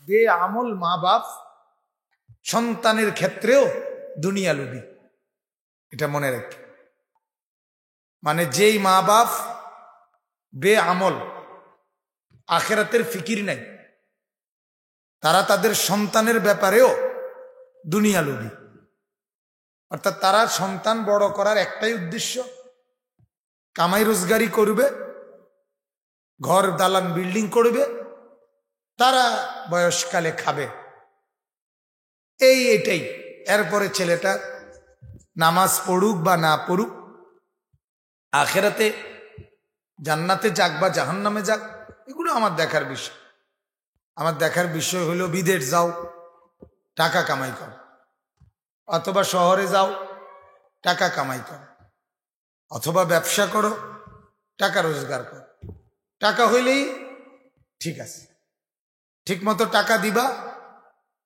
বেআমল মা বাপ সন্তানের ক্ষেত্রেও দুনিয়া লোভী, এটা মনে রাখবে। মানে যেই মা বাপ বেআমল, আখিরাতের ফিকির নাই, তারা তাদের সন্তানের ব্যাপারেও দুনিয়া লোভী। অর্থাৎ তারা সন্তান বড় করার একটাই উদ্দেশ্য, কামাই রোজগারি করবে, ঘর দালান বিল্ডিং করবে, তারা বয়সকালে খাবে, এটাই। এরপরে ছেলেটা নামাজ পড়ুক বা না পড়ুক, আখেরাতে জান্নাতে যাক বা জাহান্নামে যাক, এগুলো আমার দেখার বিষয়। আমার দেখার বিষয় হলো বিদেশ যাও, টাকা কামাই কর, অথবা শহরে যাও, টাকা কামাই কর, অথবা ব্যবসা করো, টাকা রোজগার কর। টাকা হইলেই ঠিক আছে, ঠিক মতো টাকা দিবা।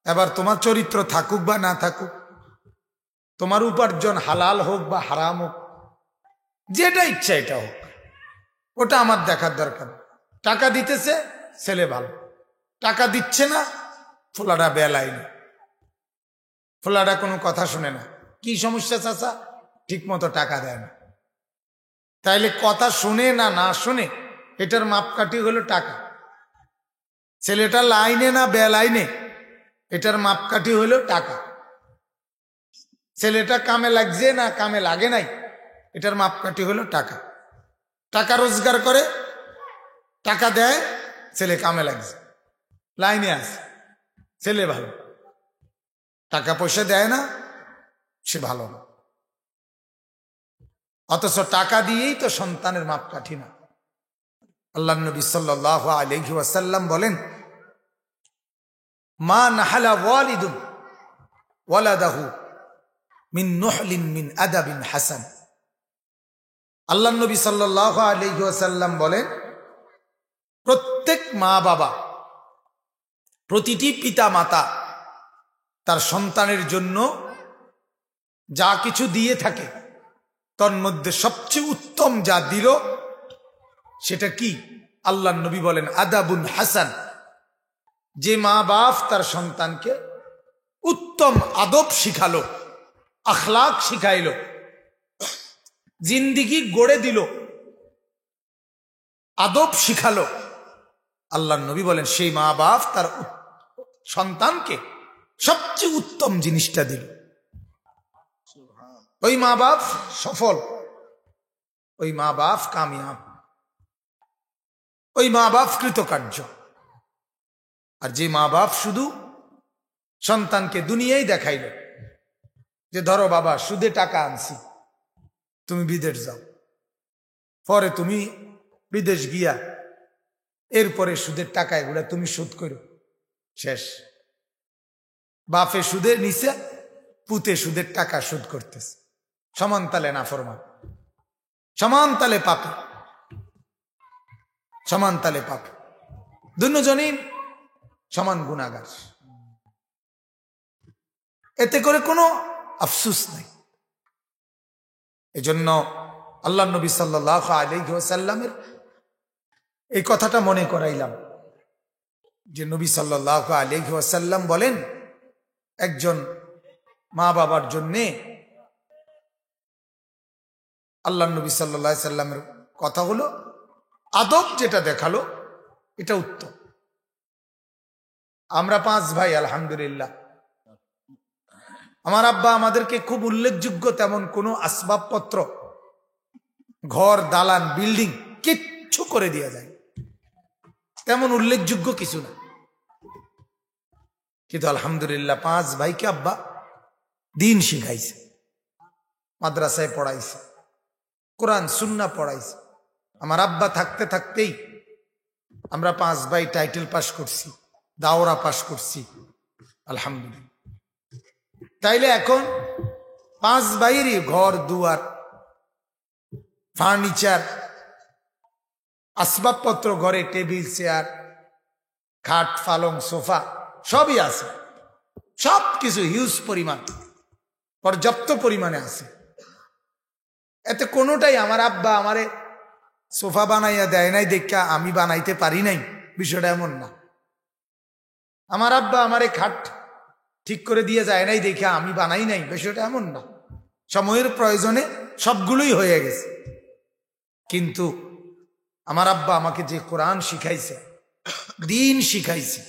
এবার তোমার চরিত্র থাকুক বা না থাকুক, তোমার উপার্জন হালাল হোক বা হারাম হোক, যেটা ইচ্ছা এটা হোক, ওটা আমার দেখার দরকার। টাকা দিতেছে ছেলে ভালো, টাকা দিচ্ছে না ফোলাটা বেলাইনি, ফোলাটা কোনো কথা শুনে না। কি সমস্যা চাচা? ঠিক মতো টাকা দেয় না। তাইলে কথা শুনে না না শুনে, এটার মাপকাঠি হলো টাকা। ছেলেটা লাইনে না বেলাইনে, এটার মাপকাঠি হলো টাকা। ছেলেটা কামে লাগছে না কামে লাগে নাই, এটার মাপকাঠি হলো টাকা। টাকা রোজগার করে, টাকা দেয়, ছেলে কামে লাগছে, লাইনে আছে, ছেলে ভালো। টাকা পয়সা দেয় না, সে ভালো না। অথচ টাকা দিয়েই তো সন্তানের মাপকাঠি না। আল্লাহ নবী সাল্লাল্লাহু আলাইহি ওয়াসাল্লাম বলেন, মা নাহালা ওয়ালিদুন ওয়ালাদাহু মিন নুহলিন মিন আদাবিন হাসান। আল্লাহ নবী সাল্লাল্লাহু আলাইহি ওয়াসাল্লাম বলেন, প্রত্যেক মা বাবা, প্রতিটি পিতা মাতা তার সন্তানের জন্য যা কিছু দিয়ে থাকে, তার মধ্যে সবচেয়ে উত্তম যা দিল সেটা কি? আল্লাহ নবী বলেন আদাবুন হাসান। যে মা বাপ তার সন্তানকে উত্তম আদব শিখালো, আখলাক শিখাইলো, জিন্দিগি গড়ে দিল, আদব শিখালো, আল্লাহ নবী বলেন সেই মা বাপ তার সন্তানকে সবচেয়ে উত্তম জিনিসটা দিল। ওই মা বাপ সফল, ওই মা বাপ কামিয়াব, ওই মা বাপ কৃতকার্য। আর যে মা বাপ শুধু সন্তানকে দুনিয়ায় দেখাইল যে ধরো বাবা সুদে টাকা আনছি, তুমি বিদেশ যাও, পরে তুমি বিদেশ গিয়া এরপরে সুদের টাকা এগুলা তুমি শোধ করো, শেষ। বাপে সুদের নিচে, পুতে সুদের টাকা শোধ করতেছে, সমান তালে নাফরমান, সমান তালে পাপে, সমান তালে পাপে, দুজনই সমান গুনাহগার। এতে করে কোনো আফসোস নাই। এজন্য আল্লাহ নবী সাল্লাল্লাহু আলাইহি ওয়াসাল্লামের এই কথাটা মনে করাইলাম যে নবী সাল্লাল্লাহু আলাইহি ওয়াসাল্লাম বলেন, একজন মা বাবার জন্যে আল্লাহ নবী সাল্লাল্লাহু আলাইহি সাল্লামের কথা হলো আদব যেটা দেখালো এটা উত্তম। আমরা 5 ভাই, আলহামদুলিল্লাহ। আমার আব্বা আমাদেরকে খুব উল্লেখযোগ্য তেমন কোনো আসবাবপত্র, ঘর দালান বিল্ডিং কিচ্ছু করে দেয়া যায়, তেমন উল্লেখযোগ্য কিছু না। কিন্তু আলহামদুলিল্লাহ 5 ভাইকে আব্বা দিন শিখাইছে, মাদ্রাসায় পড়াইছে, কোরআন সুন্নাহ পড়াইছে। আমার আব্বা থাকতে থাকতেই আমরা 5 ভাই টাইটেল পাস করছি, দাওরা পাস করছি, আলহামদুলিল্লাহ। তাইলে এখন 5 ভাইয়েরই ঘর দুয়ার, ফার্নিচার, আসবাবপত্র, ঘরে টেবিল চেয়ার, খাট পালং সোফা সবই আছে, সব কিছু হিউজ পরিমাণ, পর্যাপ্ত পরিমাণে আছে। এতে কোনোটাই আমার আব্বা আমারে সোফা বানাইয়া দেয় নাই দেখা আমি বানাইতে পারি নাই, বিষয়টা এমন না। আমার আব্বা আমারে খাট ঠিক করে দিয়ে যায় নাই দেখে আমি বানাই নাই, বিষয়টা এমন না। সময়ের প্রয়োজনে সবগুলোই হয়ে গেছে। কিন্তু আমার আব্বা আমাকে যে কোরআন শিখাইছে, দিন শিখাইছে,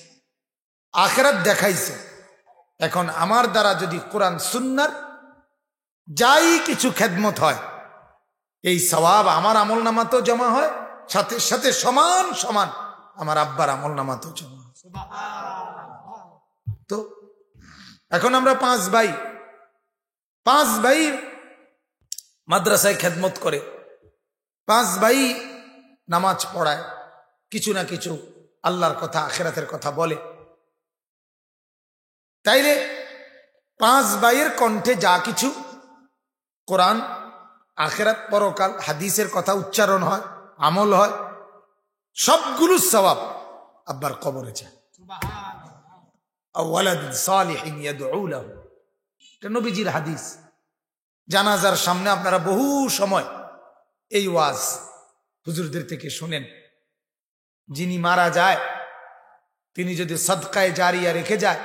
আখিরাত দেখাইছে, এখন আমার দ্বারা যদি কোরআন সুন্নার যাই কিছু খেদমত হয়, এই সওয়াব আমার আমল নামাতেও জমা হয়, সাথে সাথে সমান সমান আমার আব্বার আমল নামাতেও জমা হয়। তো এখন আমরা পাঁচ ভাই মাদ্রাসায় খেদমত করে, পাঁচ ভাই নামাজ পড়ায়, কিছু না কিছু আল্লাহর কথা আখিরাতের কথা বলে। তাইলে পাঁচ ভাইয়ের কণ্ঠে যা কিছু কোরআন, আখিরাত, পরকাল, হাদিসের কথা উচ্চারণ হয়, আমল হয়, সবগুলো সওয়াব আব্বার কবরে যায়। নবীজির হাদিস। জানাজার সামনে আপনারা বহু সময় এই ওয়াজ হুজুরদের থেকে শুনেন, যিনি মারা যায় তিনি যদি সদকায়ে জারিয়া রেখে যায়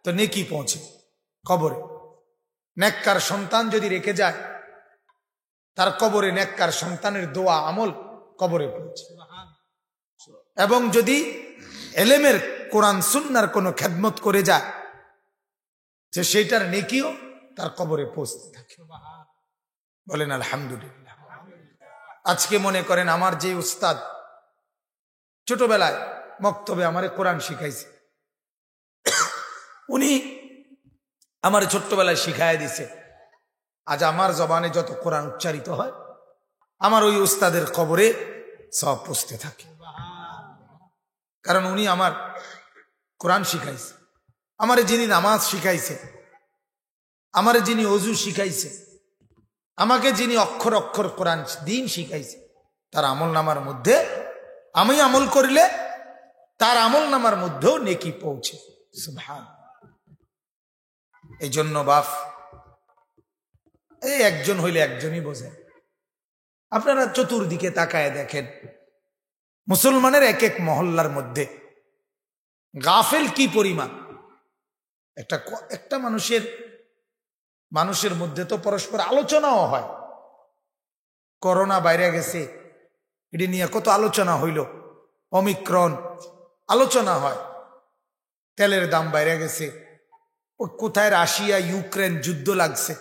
তো নেকি পৌঁছে কবরে। নেককার সন্তান যদি রেখে যায় তার কবরে নেককার সন্তানের দোয়া আমল কবরে পৌঁছে। এবং যদি এলেমের কোরআন সুন্নার কোনো খেদমত করে যায় যে সেইটার নেকিও তার কবরে পৌঁছতে থাকে। বলেন আলহামদুলিল্লাহ। আজকে মনে করেন আমার যে উস্তাদ ছোটবেলায় মক্তবে আমারে কোরআন শিখাইছে, উনি আমার ছোট্টবেলায় শিখাইয়া দিছে, আজ আমার জবানে যত কোরআন উচ্চারিত হয় আমার ওই উস্তাদের কবরে সব পৌঁছতে থাকে। কারণ উনি আমার কোরআন শিখাইছে, আমারে যিনি নামাজ শিখাইছে, আমারে যিনি ওযু শিখাইছে, আমাকে যিনি অক্ষর অক্ষর কোরআন দিন শিখাইছে, তার আমল নামার মধ্যে আমি আমল করলে তার আমল নামার মধ্যেও নেকি পৌঁছে। সুবহান। এই জন্য বাপ, এই একজন হইলে একজনই বোঝে। আপনারা চতুর্দিকে তাকায় দেখেন, মুসলমানের এক এক মহল্লার মধ্যে গাফেল কি পরিমাণ। একটা মানুষের মধ্যে তো পরস্পর আলোচনাও হয়। করোনা বাইরে গেছে, এটি নিয়ে কত আলোচনা হইল, অমিক্রন আলোচনা হয়, তেলের দাম বাইরে গেছে, ও কোথায় রাশিয়া ইউক্রেন যুদ্ধ লাগছে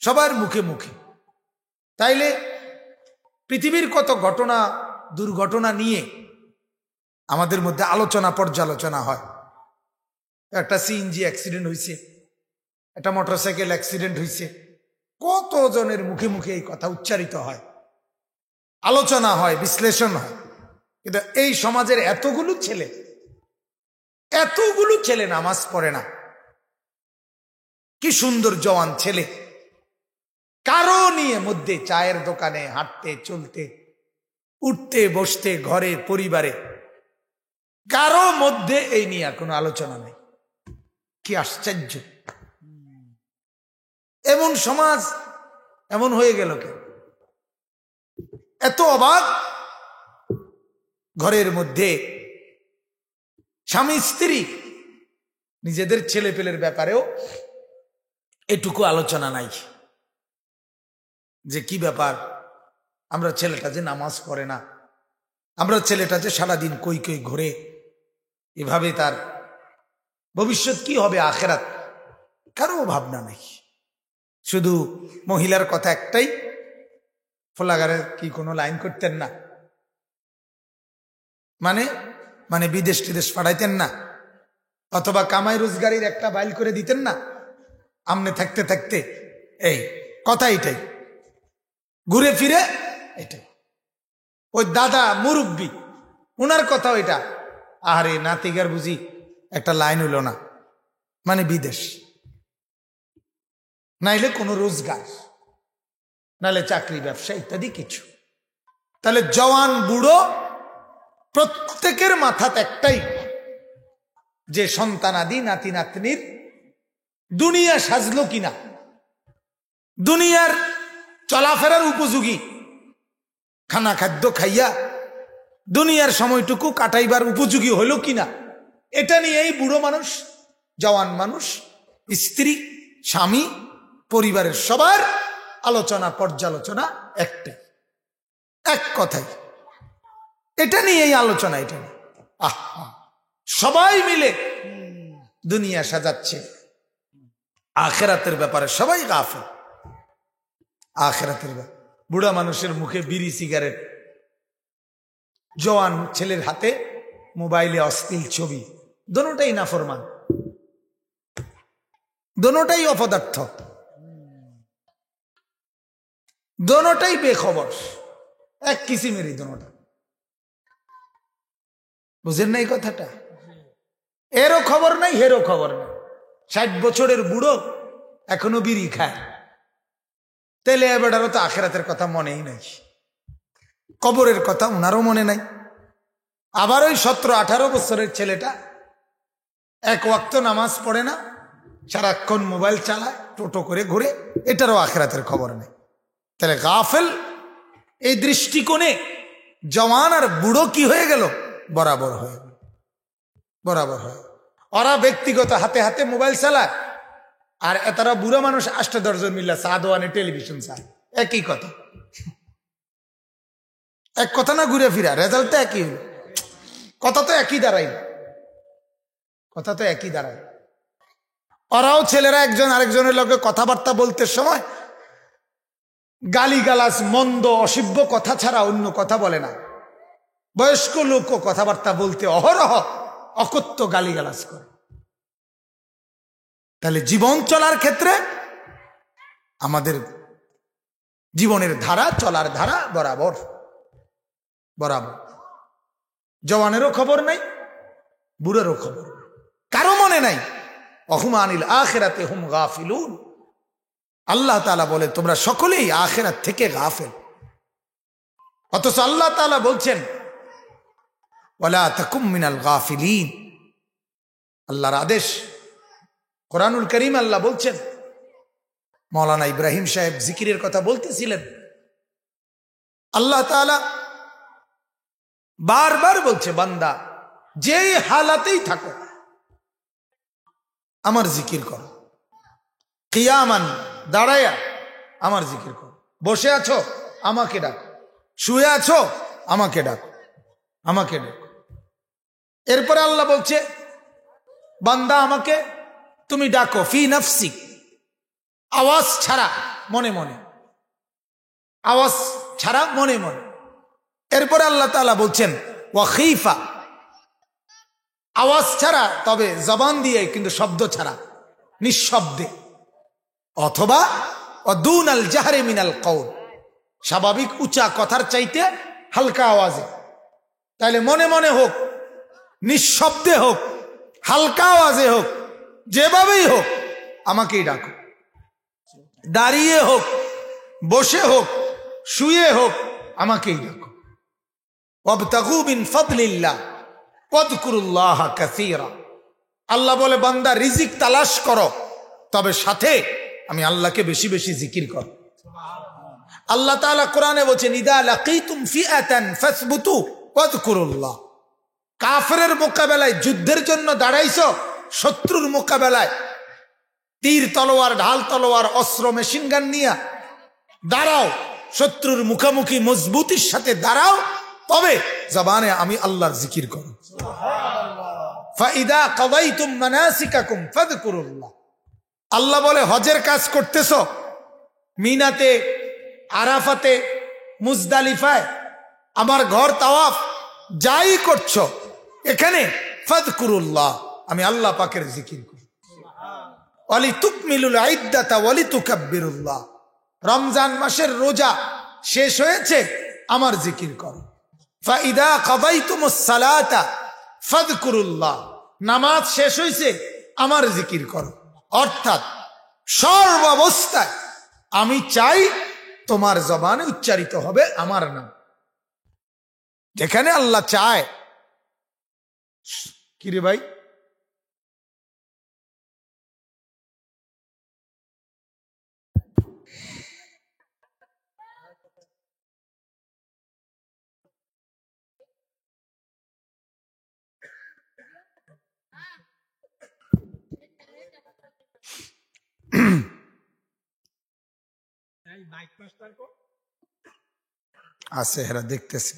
সবার মুখে মুখে। তাইলে পৃথিবীর কত ঘটনা দুর্ঘটনা নিয়ে আমাদের মধ্যে আলোচনা পর্যালোচনা হয়। একটা সিএনজি অ্যাক্সিডেন্ট হয়েছে, একটা মোটরসাইকেল অ্যাক্সিডেন্ট হয়েছে, কত জনের মুখে মুখে এই কথা উচ্চারিত হয়, আলোচনা হয়, বিশ্লেষণ হয়। কিন্তু এই সমাজের এতগুলো ছেলে নামাজ পড়ে না। কি সুন্দর জওয়ান ছেলে, কারো নিয়ে মধ্যে চায়ের দোকানে হাঁটতে চলতে উঠতে বসতে ঘরে পরিবারে কারো মধ্যে এই নিয়ে কোনো আলোচনা নেই। কি আশ্চর্য! এমন সমাজ এমন হয়ে গেল কেন? এত অবাক। ঘরের মধ্যে স্বামী স্ত্রী নিজেদের ছেলে পেলের ব্যাপারেও এটুকু আলোচনা নাই যে কি ব্যাপার, আমরা ছেলেটা যে নামাজ পড়ে না, আমরা ছেলেটা যে সারাদিন কই কই ঘুরে, এভাবে তার ভবিষ্যৎ কি হবে, আখিরাত কারো ভাবনা নেই। শুধু মহিলার কথা একটাই, ফোলাগারে কি কোনো লাইন করতেন না? মানে বিদেশ টিদেশ পাঠাইতেন না, অথবা কামাই রোজগারির একটা বাইল করে দিতেন না? আমনে থাকতে থাকতে এই কথা এটাই, ঘুরে ফিরে এটাই। ওই দাদা মুরব্বী, উনার কথা ওইটা, আরে নাতিগার বুঝি একটা লাইন হইল না, মানে বিদেশ, নাইলে কোনো রোজগার, নাইলে চাকরি ব্যবসা ইত্যাদি কিছু। তাহলে জওয়ান বুড়ো প্রত্যেকের মাথাতে একটাই, যে সন্তানাদি নাতি নাতনির দুনিয়া সাজলো কিনা, দুনিয়ার চলাফেরার উপযোগী খানা খাদ্য খাইয়া দুনিয়ার সময়টুকু কাটাইবার উপযোগী হইল কিনা, এটা নিয়েই বুড়ো মানুষ, জওয়ান মানুষ, স্ত্রী, স্বামী, পরিবারের সবার আলোচনা পর্যালোচনা একটাই, এক কথাই, এটা নিয়েই আলোচনা। এটা নিয়ে আহা, সবাই মিলে দুনিয়া সাজাচ্ছে, আখেরাতের ব্যাপারে সবাই গাফেল। আখেরাতের ব্যাপারে বুড়া মানুষের মুখে বিড়ি, সিগারেট, জওয়ান ছেলের হাতে মোবাইলে অশ্লীল ছবি, দোনোটাই নাফরমান, দোনোটাই অপদার্থ, দোনোটাই বেখবর, এক কিসিমেরই দোনোটা। বুঝেন না এই কথাটা? এরও খবর নাই, হেরও খবর নাই। 60 বছরের বুড়ো এখনো বিড়ি খায়, তাহলে এবারও তো আখেরাতের কথা মনেই নাই, কবরের কথা ওনারও মনে নাই। আবার ওই 17-18 বছরের ছেলেটা এক ওয়াক্ত নামাজ পড়ে না, সারাক্ষণ মোবাইল চালায়, টোটো করে ঘুরে, এটারও আখেরাতের খবর নেই। তাহলে গাফেল এই দৃষ্টিকোণে জওয়ান আর বুড়ো কি হয়ে গেল? বরাবর হয়ে গেল, বরাবর হয়ে। ওরা ব্যক্তিগত হাতে হাতে মোবাইল চালায়, আর তারা বুড়ো মানুষ 8-10 জন মিল্লা সাদওয়ানে টেলিভিশন চায়। একই কথা, এক কথা না, ঘুরে ফিরা রেজাল্ট তো একই হল, কথা তো একই দাঁড়াই, কথা তো একই দাঁড়ায়। ওরাও ছেলেরা একজন আরেকজনের লগে কথাবার্তা বলতে সময় গালিগালাজ, মন্দ অসভ্য কথা ছাড়া অন্য কথা বলে না। বয়স্ক লোকও কথাবার্তা বলতে অহরহ অকথ্য গালিগালাজ করে। তাহলে জীবন চলার ক্ষেত্রে আমাদের জীবনের ধারা, চলার ধারা বরাবর বরাবর। জওয়ানেরও খবর নাই, বুড়েরও খবর নাই, কারো মনে নাই। অহুম আনিল আখিরাতে হুম গাফিলুন। আল্লাহ তাআলা বলে তোমরা সকলেই আখিরাত থেকে গাফেল। অথচ আল্লাহ তাআলা বলছেন ওয়ালা তাকুম মিনাল গাফিলিন। আল্লাহর আদেশ, কোরআনুল কারীম আল্লাহ বলছেন। মাওলানা ইব্রাহিম সাহেব জিকিরের কথা বলতেছিলেন। আল্লাহ তাআলা বারবার বলছে, বান্দা যেই হালাতেই থাকো আমার জিকির করো। কিয়ামান, দাঁড়ায়া আমার জিকির করো। বসে আছো আমাকে ডাকো, শুয়ে আছো আমাকে ডাকো, আমাকে ডাকো। এরপরে আল্লাহ বলছে, বান্দা আমাকে তুমি ডাকো ফি নফসি, আওয়াজ ছাড়া মনে মনে, আওয়াজ ছাড়া মনে মনে। এরপরে আল্লাহ তাআলা বলছেন ওয়া খিফা, আওয়াজ ছাড়া তবে জবান দিয়ে, কিন্তু শব্দ ছাড়া, নিঃশব্দে। অথবা দুন আল জাহরে মিনাল কওল, স্বাভাবিক উঁচা কথার চাইতে হালকা আওয়াজে। তাহলে মনে মনে হোক, নিঃশব্দে হোক, হালকা আওয়াজে হোক, যেভাবেই হোক আমাকেই ডাকো। দাঁড়িয়ে হোক, বসে হোক, শুয়ে হোক আমাকেই ডাকো। ওয়াবতাগু মিন ফাদলিল্লাহ ওয়াযকুরুল্লাহ কাসীরা। আল্লাহ বলে বান্দা রিজিক তালাশ করো, তবে সাথে আমি আল্লাহকে বেশি বেশি জিকির করো। আল্লাহ তাআলা কোরআনে বলছেন ইদা লাকিতুম ফিআতান ফাসবুতু ওয়াযকুরুল্লাহ। কাফেরের মোকাবেলায়, যুদ্ধের জন্য দাঁড়াইছো, শত্রুর মোকাবেলায় তীর তলোয়ার, ঢাল তলোয়ার, অস্ত্র, মেশিন গান নিয়ে দাঁড়াও, শত্রুর মুখোমুখি মজবুতির সাথে দাঁড়াও, তবে জবানে আমি আল্লাহর জিকির করো। ফাইদা কাদাইতুম মানাসিকাকুম ফাযকুরুল্লাহ। আল্লাহ বলে হজের কাজ করতেছো, মিনাতে, আরাফাতে, মুজদালিফায়, আমার ঘর তাওয়াফ যাই করছো, এখানে ফাযকুরুল্লাহ, আমি আল্লাহ পাকের জিকির করি। ওয়ালি তুকমিলুল ইদ্দাতা ওয়ালি তুকাব্বিরুল্লাহ। রমজান মাসের রোজা শেষ হয়েছে, আমার জিকির করো। ফাইদা কাদাইতুমুস সালাতা ফাযকুরুল্লাহ। নামাজ শেষ হয়েছে, আমার জিকির করো। অর্থাৎ সর্বাবস্থায় আমি চাই তোমার জবানে উচ্চারিত হবে আমার নাম। যেখানে আল্লাহ চায়, কিরে ভাই, আছে হেরা দেখতেছে।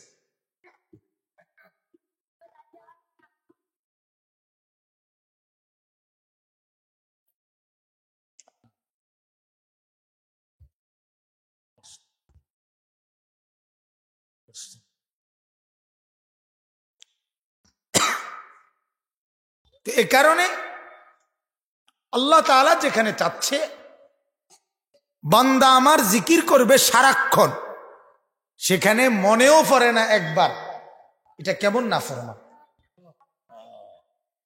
এ কারণে আল্লাহ তাআলা যেখানে চাচ্ছে বান্দা আমার জিকির করবে সারাক্ষণ, সেখানে মনেও পড়ে না একবার এটা কেমন নাফরমান,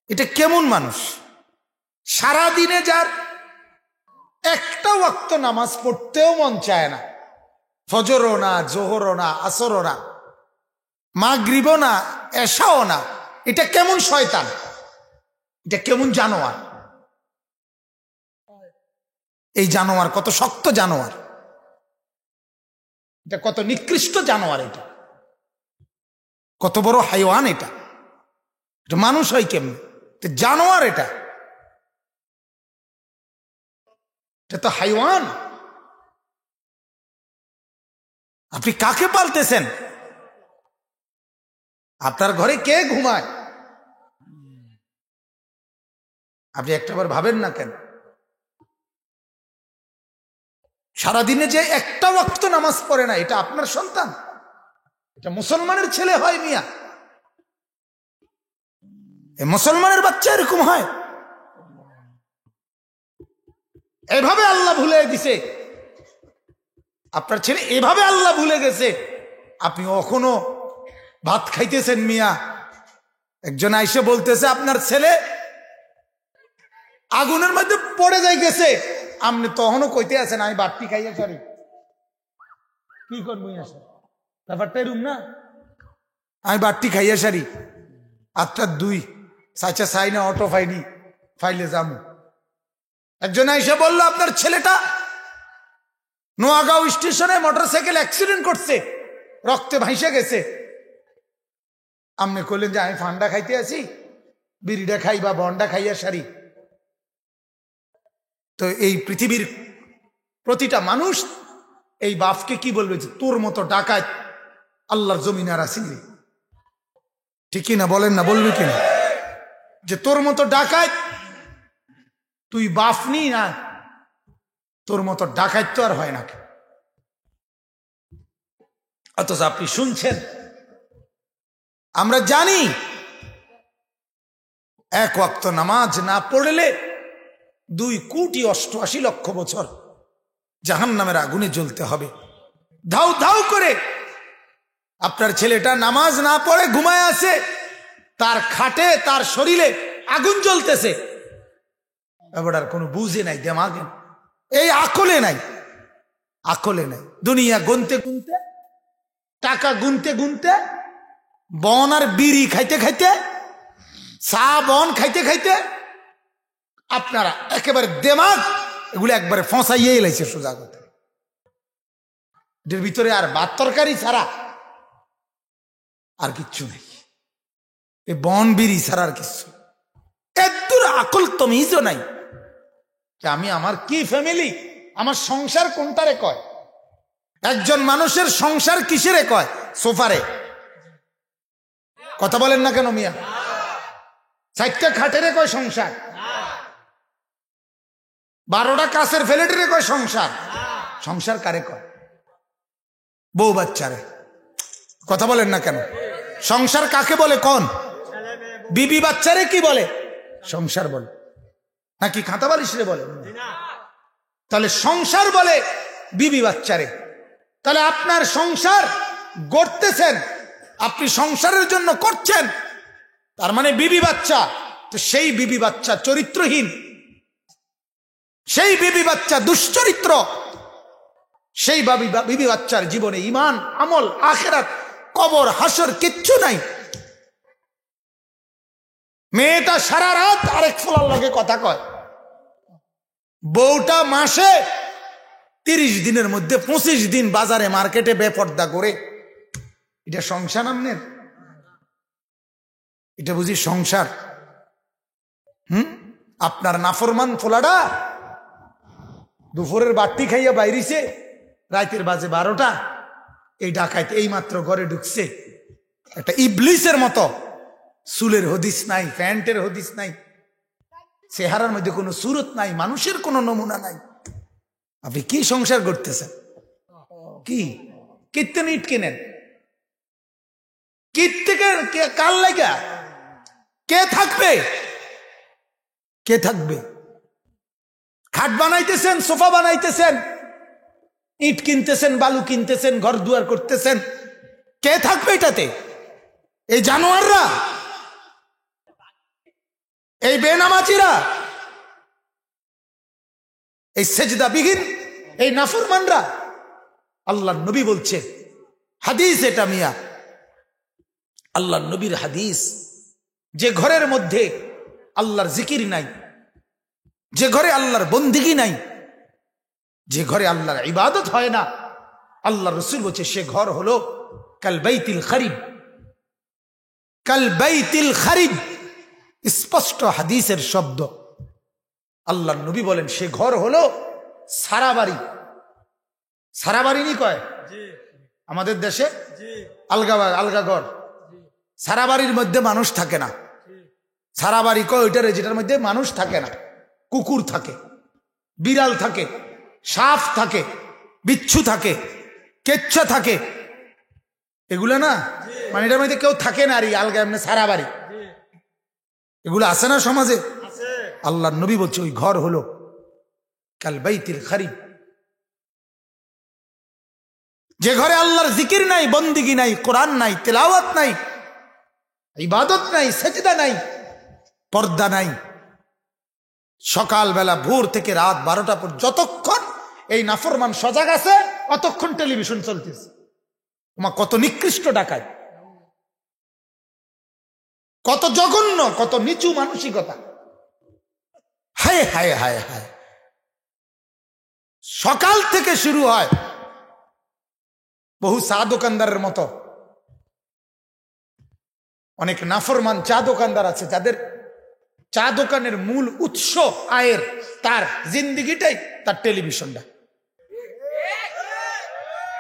এটা কেমন মানুষ। সারাদিনে যার একটা ওয়াক্ত নামাজ পড়তেও মন চায় না, ফজরও না, জোহরও না, আসরও না, মাগরিবও না, এশাও না, এটা কেমন শয়তান, এটা কেমন জানোয়ার। এই জানোয়ার কত শক্ত জানোয়ার, এটা কত নিকৃষ্ট জানোয়ার, এটা কত বড় হাইওয়ান, এটা মানুষ হয় কেমন, জানোয়ার, এটা তো হাইওয়ান। আপনি কাকে পালতেছেন? আপনার ঘরে কে ঘুমায়? আপনি একটাবার ভাবেন না কেন? সারাদিনে যে একটা ওয়াক্ত নামাজ পড়ে না, এটা আপনার সন্তান, এটা মুসলমানের ছেলে হয় মিয়া, এই মুসলমানের বাচ্চা এরকম হয়। এভাবে আল্লাহ ভুলে দিছে আপনার ছেলে, এভাবে আল্লাহ ভুলে গেছে। আপনি এখনো ভাত খাইতেছেন মিয়া। একজন আইসে বলতেছে আপনার ছেলে আগুনের মধ্যে পড়ে যাই গেছে, আপনি তখনও কইতে আছেন আমি বাট্টি খাইয়া সারি। কি করবো ব্যাপারটা এরুম না, আমি বাট্টি খাইয়া সারি 8:02 সাইচা চাই না, অটো পাইনি, ফাইলে যাবো। একজন আইসা বললো আপনার ছেলেটা নোয়াগাঁও স্টেশনে মোটরসাইকেল অ্যাক্সিডেন্ট করছে, রক্তে ভাইসে গেছে। আপনি কইলেন যে আমি ফান্ডা খাইতে আছি, বিড়িটা খাই বা বন্ডা খাইয়া সারি। তো এই পৃথিবীর প্রতিটা মানুষ এই বাপকে কি বলবে যে তোর মতো ডাকাত আল্লাহর জমিনে আর আসিনি? ঠিকই না বলেন না, বলবে কিনা যে তোর মতো ডাকাত তুই বাপ নি না, তোর মতো ডাকাত তো আর হয় না। অথচ আপনি শুনছেন, আমরা জানি এক ওয়াক্ত নামাজ না পড়লে 2,88,00,000 বছর জাহান্নামের আগুনে জ্বলতে হবে। ধাউ ধাউ করে আপনার ছেলেটা নামাজ না পড়ে ঘুমায় আছে, তার খাটে তার শরীরে আগুন জ্বলতেছে, এবার আর কোনো বুঝে নাই, দেমাগে এই আকলে নাই, আকলে নাই। দুনিয়া গুনতে গুনতে, টাকা গুনতে গুনতে, বন আর বিড়ি খাইতে খাইতে, চা বন খাইতে খাইতে আপনারা একেবারে দেমাগ এগুলো একবারে ফসাইয়ে এলাইছে সোজা কথা। এর ভিতরে আর ভাত তরকারি ছাড়া আর কিচ্ছু নেই, এই বন বিড়ি ছাড়া আর কিচ্ছু। এদুর আকল তমিজও নাই যে আমি আমার কি ফ্যামিলি, আমার সংসার কোনটারে কয়। একজন মানুষের সংসার কিসেরে কয়? সোফারে। কথা বলেন না কেন মিয়া? 4টা খাটেরে কয় সংসার, 12টা কাছের ফ্ল্যাটেরে কয় সংসার। সংসার কারে কয়? বউ বাচ্চারে। কথা বলেন না কেন? সংসার কাকে বলে? কোন বিবি বাচ্চারে কি বলে? সংসার বলে, নাকি খাতা বালিশরে বলে? তাহলে সংসার বলে বিবি বাচ্চারে। তাহলে আপনার সংসার গড়তেছেন, আপনি সংসারের জন্য করছেন, তার মানে বিবি বাচ্চা। তো সেই বিবি বাচ্চা চরিত্রহীন, সেই বিবি বাচ্চা দুশ্চরিত্র, সেই বিবি বাচ্চার জীবনে ঈমান, আমল, আখিরাত, কবর, হাসর কিচ্ছু নাই। মেয়েটা সারা রাত আরেক ফোলার লগে কথা কয়, বউটা মাসে 30 দিনের মধ্যে 25 দিন বাজারে মার্কেটে বেপর্দা করে। এটা সংসার আমনের? এটা বুঝি সংসার? আপনার নাফরমান ফোলাটা দুপুরের বাট্টি খাইয়া বাইরিছে, রাতের বাজে 12টা, এই ডাকাইতে এই মাত্র ঘরে ঢুকছে, একটা ইবলিসের মতো, চুলের হদিস নাই, প্যান্টের হদিস নাই, চেহারার মধ্যে কোনো সুরত নাই, মানুষের কোনো নমুনা নাই। আপনি কি সংসার করতেছেন? কি কীর্তন ইট কেনেন? কীর্তিকে কার লাগা? কে থাকবে? কে থাকবে? খাট বানাইতেছেন, সোফা বানাইতেছেন, ইট কিনতেছেন, বালু কিনতেছেন, ঘর দুয়ার করতেছেন, কে থাকবে এটাতে? এই জানোয়াররা, এই বেনামাজিরা, এই সেজদাবিহীন, এই নাফরমানরা। আল্লাহর নবী বলছে, হাদিস এটা মিয়া, আল্লাহর নবীর হাদিস, যে ঘরের মধ্যে আল্লাহর জিকির নাই, যে ঘরে আল্লাহর বন্দিগি নাই, যে ঘরে আল্লাহর ইবাদত হয় না, আল্লাহ রসুল বলছে সে ঘর হলো কাল বাইতিল খারিব, কাল বাইতিল খারিব। স্পষ্ট হাদিসের শব্দ। আল্লাহ নবী বলেন সে ঘর হলো সারা বাড়ি। সারা বাড়ি নি কয় আমাদের দেশে, আলগা ঘর। সারা বাড়ির মধ্যে মানুষ থাকে না। সারা বাড়ি কয় ওইটারে যেটার মধ্যে মানুষ থাকে না। কুকুর থাকে, বিড়াল থাকে, সাপ থাকে, বিচ্ছু থাকে, কেচ্ছা থাকে, এগুলো না, মানে এটার মধ্যে কেউ থাকে না। আর আলগা এমনি সারা বাড়ি, এগুলো আছে না সমাজে? আল্লাহর নবী বলছে ওই ঘর হলো কাল বাইতিল খারিব। যে ঘরে আল্লাহর জিকির নাই, বন্দিগি নাই, কোরআন নাই, তেলাওয়াত নাই, ইবাদত নাই, সেজদা নাই, পর্দা নাই, সকালবেলা ভোর থেকে রাত 12টা পর্যন্ত যতক্ষণ এই নাফরমান সজাগ আছে অতক্ষণ টেলিভিশন চলতেছে। তোমার কত নিকৃষ্ট ডাকায়, কত জঘন্য, কত নিচু মানসিকতা। হায় হায় হায় হায়। সকাল থেকে শুরু হয় বহু চা দোকানদারের মতো। অনেক নাফরমান চা দোকানদার আছে যাদের চা দোকানের মূল উৎস আয়ের, তার জিন্দিগিটাই তার টেলিভিশনটা।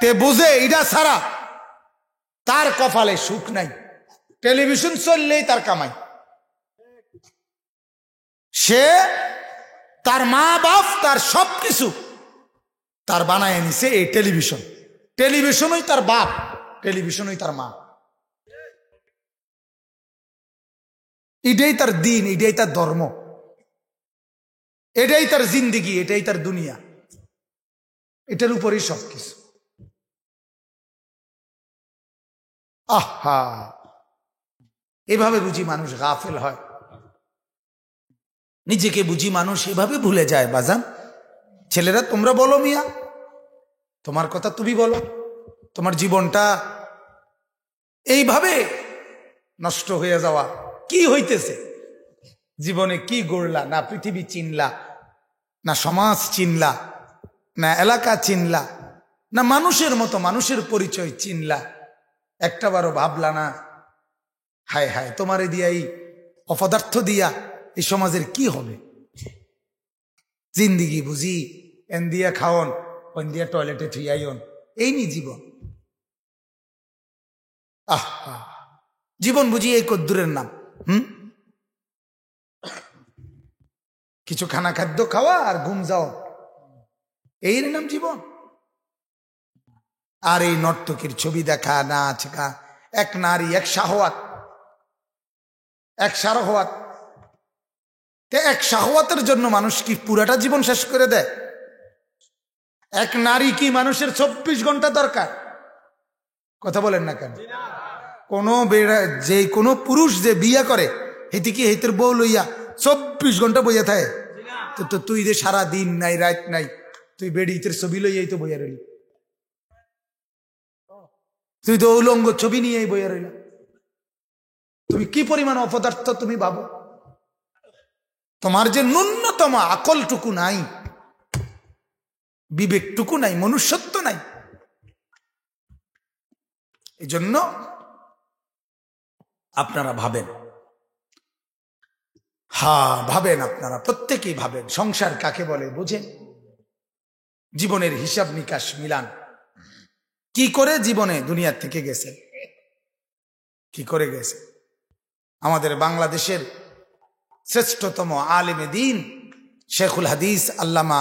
তে বুঝে এটা ছাড়া তার কপালে সুখ নাই। টেলিভিশন চললেই তার কামাই। সে তার মা বাপ তার সবকিছু তার বানায় নিছে এই টেলিভিশন। টেলিভিশনই তার বাপ, টেলিভিশনই তার মা। এটাই তার দিন, এটাই তার ধর্ম, এটাই তার জিন্দিগি, এটাই তার দুনিয়া, এটার উপরই সবকিছু। আহা, এভাবে বুঝি মানুষ গাফেল হয়, নিজেকে বুঝি মানুষ এভাবে ভুলে যায়। বাজান ছেলেরা তোমরা বলো মিয়া, তোমার কথা তুমি বলো। তোমার জীবনটা এইভাবে নষ্ট হয়ে যাওয়া কি হইতেছে? জীবনে কি গড়লা? না পৃথিবী চিনলা, না সমাজ চিনলা, না এলাকা চিনলা, না মানুষের মতো মানুষের পরিচয় চিনলা। একটাবারও ভাবলা না হায় হায় তোমারে দিয়া, এই অপদার্থ দিয়া এই সমাজের কি হবে? জিন্দিগি বুঝি এন দিয়া খাওন, ওন দিয়া টয়লেটে থুইয়াইন, এই নি জীবন। আহা, জীবন বুঝি এই কদ্দুরের নাম। কিছু খানা খাদ্য খাওয়া আর ঘুম যাও, এর নাম জীবন। আর এই নর্তকীর ছবি দেখা, নাচ গা, এক নারী, এক শাহওয়াত, এক শাহওয়াত। এক শাহওয়াতের জন্য মানুষ কি পুরাটা জীবন শেষ করে দেয়? এক নারী কি মানুষের 24 ঘন্টা দরকার? কথা বলেন না কেন? যে কোনো পুরুষ যে বিয়ে করে হেতি কি হেতের বউ লইয়া 24 ঘন্টা বইয়া থাকে? তো তুই যে সারা দিন নাই রাত নাই, তুই বেড়ি তোর ছবি লইয়াই তো বইয়া রইলি। তুই তো উলঙ্গ ছবি নিয়েই বইয়া রইল। তুমি কি পরিমাণ অপদার্থ তুমি ভাবো? তোমার যে ন্যূনতম আকলটুকু নাই, বিবেকটুকু নাই, মনুষ্যত্ব নাই। এই জন্য আপনারা ভাবেন, ভাবেন, আপনারা প্রত্যেকেই ভাবেন সংসার কাকে বলে, বুঝেন, জীবনের হিসাব নিকাশ মিলান। কি করে জীবনে দুনিয়ার থেকে গেছেন, কি করে গেছে। আমাদের বাংলাদেশের শ্রেষ্ঠতম আলেমে দ্বীন শেখুল হাদিস আল্লামা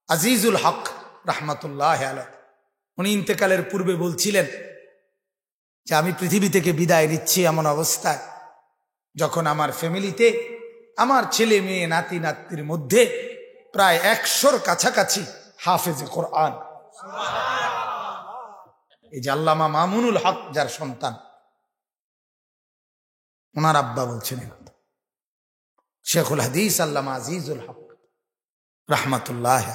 আজিজুল হক রাহমাতুল্লাহ আলাইহি, উনি ইন্তেকালের পূর্বে বলছিলেন যে আমি পৃথিবী থেকে বিদায় নিচ্ছি এমন অবস্থায় যখন আমার ফ্যামিলিতে আমার ছেলে মেয়ে নাতি নাতির মধ্যে প্রায় 100-র কাছাকাছি হাফেজে কোরআন। এই যে আল্লামা মামুনুল হক যার সন্তান, ওনার আব্বা বলছেন শেখুল হাদিস আল্লামা আজিজুল হক রাহমাতুল্লাহ।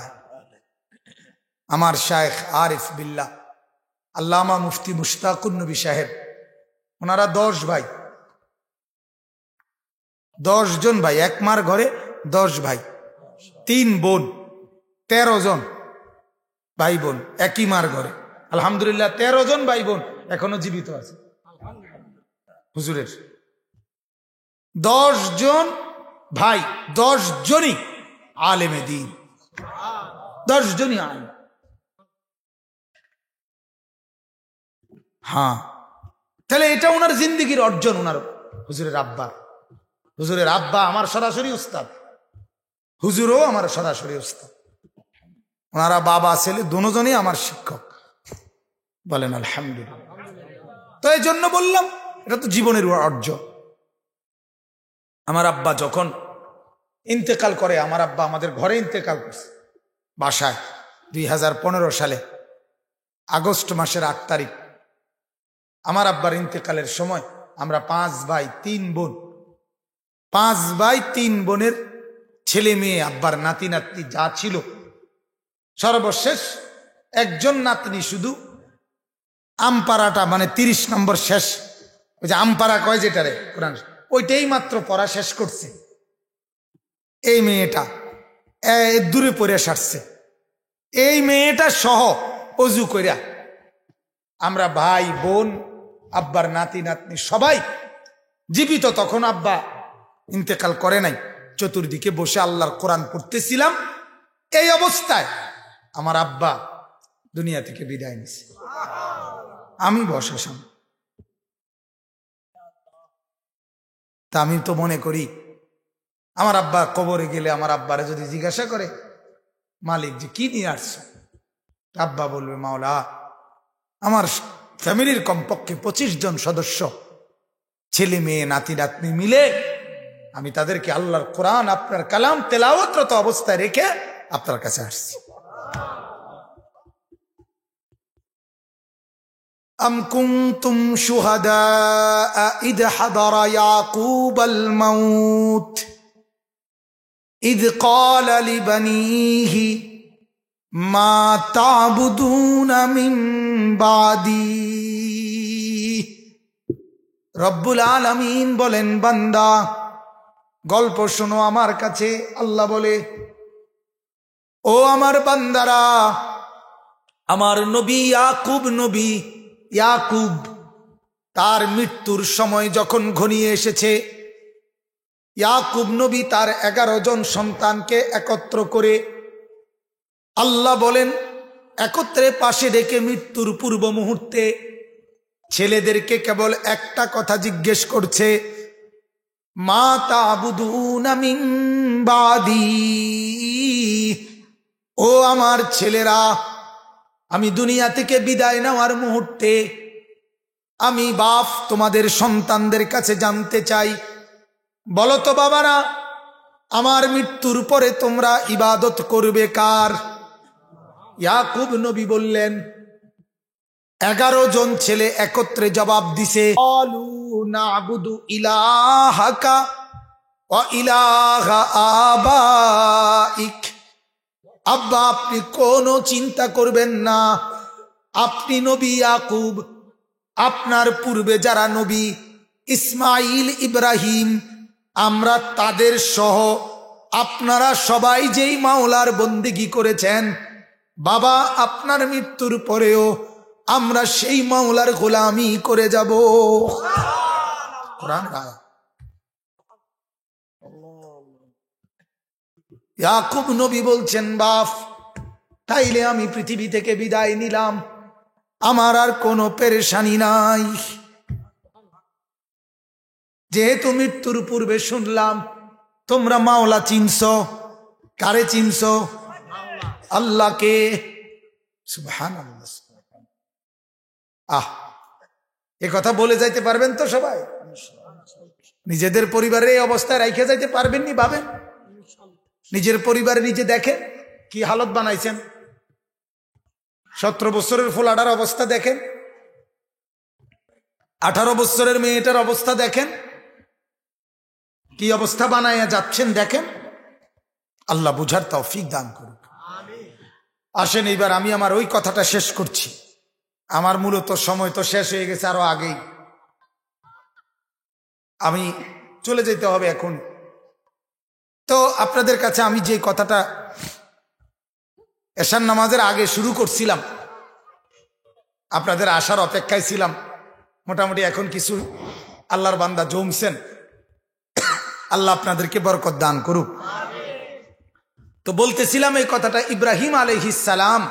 আমার শায়েখ আরিফ বিল্লাহ আল্লামা মুফতি মুশতাকুন নবী সাহেব, ওনারা 10 ভাই, 10 জন ভাই, এক মার ঘরে 10 ভাই, 3 বোন, 13 জন ভাই বোন একই মার ঘরে। আলহামদুলিল্লাহ 13 জন ভাই বোন এখনো জীবিত আছে হুজুরের। 10 জন ভাই, 10 জনই আলেমে দ্বীন, 10 জনই আলেম। হ্যাঁ, তাহলে এটা ওনার জিন্দিগির অর্জন। ওনার হুজুরের আব্বা, হুজুরের আব্বা আমার সরাসরি উস্তাদ, হুজুরও আমার সরাসরি উস্তাদ। ওনারা বাবা ছেলে দুজনই আমার শিক্ষক, বলেন আলহামদুলিল্লাহ। তো এই জন্য বললাম এটা তো জীবনের অর্জন। আমার আব্বা যখন ইন্তেকাল করে, আমার আব্বা আমাদের ঘরে ইন্তেকাল করছে বাসায় 2015 সালে আগস্ট মাসের 8 তারিখ। আমার আব্বার ইন্তেকালের সময় আমরা 5 ভাই 3 বোন, 5 ভাই 3 বোনের ছেলে মেয়ে, আব্বার নাতি নাতনি যা ছিল, সর্বশেষ একজন নাতনি শুধু আমপাড়াটা মানে 30 নম্বর শেষ, ওই যে আমপাড়া কয় যেটারে কোরআন, ওইটাই মাত্র পড়া শেষ করছে। এই মেয়েটা দূরে পড়ে সারছে। এই মেয়েটা সহ অজু কইরা আমরা ভাই বোন, আব্বার নাতি নাতনি সবাই জীবিত, তখন আব্বা ইন্তেকাল করে নাই, চতুর্দিকে বসে আল্লাহর কোরআন পড়তেছিলাম। এই অবস্থায় আমার আব্বা দুনিয়া থেকে বিদায় নিছে, আমি বসে সামনে। তা আমি তো মনে করি আমার আব্বা কবরে গেলে আমার আব্বারে যদি জিজ্ঞাসা করে মালিক যে কি নিয়ে আসছো, আব্বা বলবে মাওলা আমার ফ্যামিলির কমপক্ষে 25 জন সদস্য, ছেলে মেয়ে নাতি নাতনি মিলে আমি তাদেরকে আল্লাহর কোরআন আপনার কালাম তেলাওয়াতরত অবস্থায় রেখে আপনার কাছে আসছি। أم كنتم شهداء إذ حضر يعقوب الموت إذ قال لبنيه ما تعبدون من بعدي। রব্বুল আলামিন বলেন, বান্দা গল্প শোনো আমার কাছে। আল্লাহ বলে, ও আমার বান্দারা, আমার নবী ইয়াকুব তার মৃত্যুর সময় যখন ঘনিয়ে এসেছে, ইয়াকুব নবী তার 11 জন সন্তানকে একত্র করে আল্লাহ বলেন একত্রে পাশে ডেকে মৃত্যুর পূর্ব মুহূর্তে ছেলেদেরকে কেবল একটা কথা জিজ্ঞেস করছে, মা তা'বুদুনা মিন বাদি। ও আমার ছেলেরা, আমি দুনিয়া থেকে বিদায় নেওয়ার মুহূর্তে আমি বাপ তোমাদের সন্তানদের কাছে জানতে চাই, বলো তো বাবারা, আমার মৃত্যুর পরে তোমরা ইবাদত করবে কার? ইয়াকুব নবী বললেন, 11 জন ছেলে একত্রে জবাব দিছে, আলু না'বুদু ইলাহাকা ওয়া ইলাহা আবাইক। আব্বা আপনি কোনো চিন্তা করবেন না, আপনি নবী ইয়াকুব, আপনার পূর্বে যারা নবী ইসমাইল ইব্রাহিম, আমরা তাদের সহ আপনারা সবাই যেই মাওলার বন্দেগী করেছেন, বাবা আপনার মৃত্যুর পরেও আমরা সেই মাওলার গোলামি করে যাব। ইয়াকুব নবী বলছেন, বাপ তাইলে আমি পৃথিবী থেকে বিদায় নিলাম, আমার আর কোনো পেরেশানি নাই। যেহেতু মৃত্যুর পূর্বে শুনলাম তোমরা মাওলা চিনছ, কারে চিনছ? আল্লাহকে। সুবহানাল্লাহ। এ কথা বলে যাইতে পারবেন তো সবাই? নিজেদের পরিবারের এই অবস্থায় রাইখে যাইতে পারবেন নি? ভাবেন, নিজের পরিবারে নিজে দেখেন কি হালত বানাইছেন। 17 বছরের ফোলাটার অবস্থা দেখেন, 18 বছরের মেয়েটার অবস্থা দেখেন, কি অবস্থা বানাইয়া যাচ্ছেন দেখেন। আল্লাহ বুঝার তৌফিক দান করুক। আসেন এইবার আমি আমার ওই কথাটা শেষ করছি। আমার মূলত সময় তো শেষ হয়ে গেছে আরো আগেই, আমি চলে যেতে হবে এখন। তো আপনাদের কাছে আমি যে কথাটা এশার নামাজের আগে শুরু করছিলাম, আপনাদের আসার অপেক্ষায় ছিলাম। মোটামুটি এখন কিছু আল্লাহর বান্দা জমছেন, আল্লাহ আপনাদেরকে বরকত দান করুক। তো বলতেছিলাম এই কথাটা, ইব্রাহিম আলাইহিস সালাম,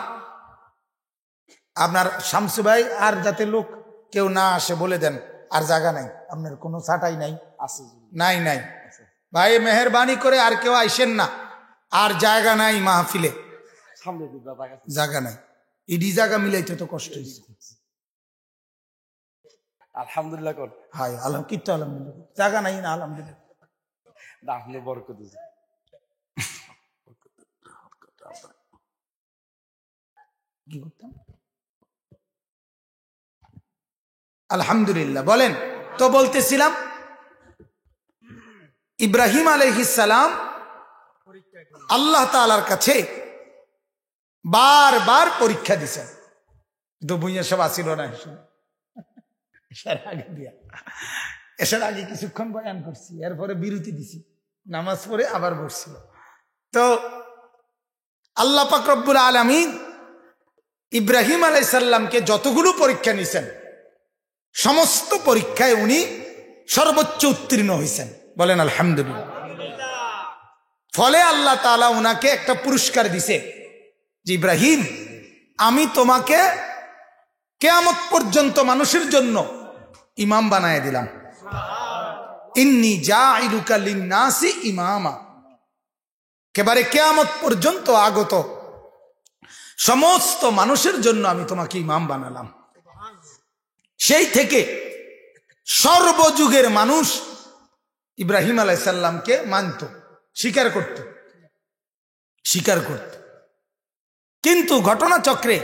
আপনার শামসু ভাই আর যাতে লোক কেউ না আসে বলে দেন, আর জায়গা নাই, আপনার কোনো ছাটাই নাই? নাই নাই ভাই, মেহরবানি করে আর কেউ আইসেন না, আর জায়গা নাই মাহফিলে, জায়গা নাই। ইডি জায়গা মিলাইতে তো কষ্ট হয়েছে। আলহামদুলিল্লাহ কর। হাই আলহামদুলিল্লাহ, জায়গা নাই না, আলহামদুলিল্লাহ। আপনি বরকত দিন। কি করতাম? আলহামদুলিল্লাহ বলেন। তো বলতেছিলাম ইব্রাহিম আলাইহিস সালাম আল্লাহ তাআলার কাছে বারবার পরীক্ষা দিছেন। তো বুঝে সব আসিল না, এসার আগে কিছুক্ষণ বয়ান করছি, এরপরে বিরতি দিছি, নামাজ পড়ে আবার বসছিল। তো আল্লাহ পাক রব্বুল আলামিন ইব্রাহিম আলাইহিস সালামকে যতগুলো পরীক্ষা নিছেন, সমস্ত পরীক্ষায় উনি সর্বোচ্চ উত্তীর্ণ হয়েছেন। বলেন আলহামদুলিল্লাহ। ফলে আল্লাহ তাআলা উনাকে একটা পুরস্কার দিছে যে ইব্রাহিম, আমি তোমাকে কিয়ামত পর্যন্ত মানুষের জন্য ইমাম বানায় দিলাম। ইন্নী জাইলুকা লিন্নাসি ইমামা, একেবারে কিয়ামত পর্যন্ত আগত সমস্ত মানুষের জন্য আমি তোমাকে ইমাম বানালাম। সেই থেকে সর্বযুগের মানুষ ইব্রাহিম আলাইহিস সালামকে মানত, স্বীকার করত। কিন্তু ঘটনাচক্রে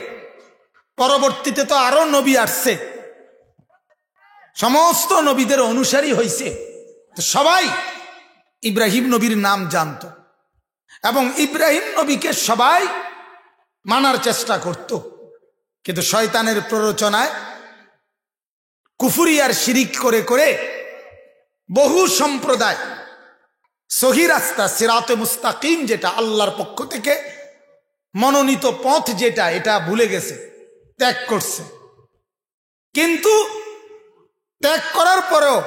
পরবর্তীতে তো আরো নবী আসছে, সমস্ত নবীদের অনুসারী হয়েছে, সবাই ইব্রাহিম নবীর নাম জানত এবং ইব্রাহিম নবীকে সবাই মানার চেষ্টা করত। কিন্তু শয়তানের প্ররোচনায় কুফরি আর শিরিক করে করে বহু সম্প্রদায় সহি রাস্তা সিরাতে মুস্তাকিম, যেটা আল্লাহর পক্ষ থেকে মনোনীত পথ, যেটা এটা ভুলে গেছে, ত্যাগ করছে। কিন্তু ত্যাগ করার পরেও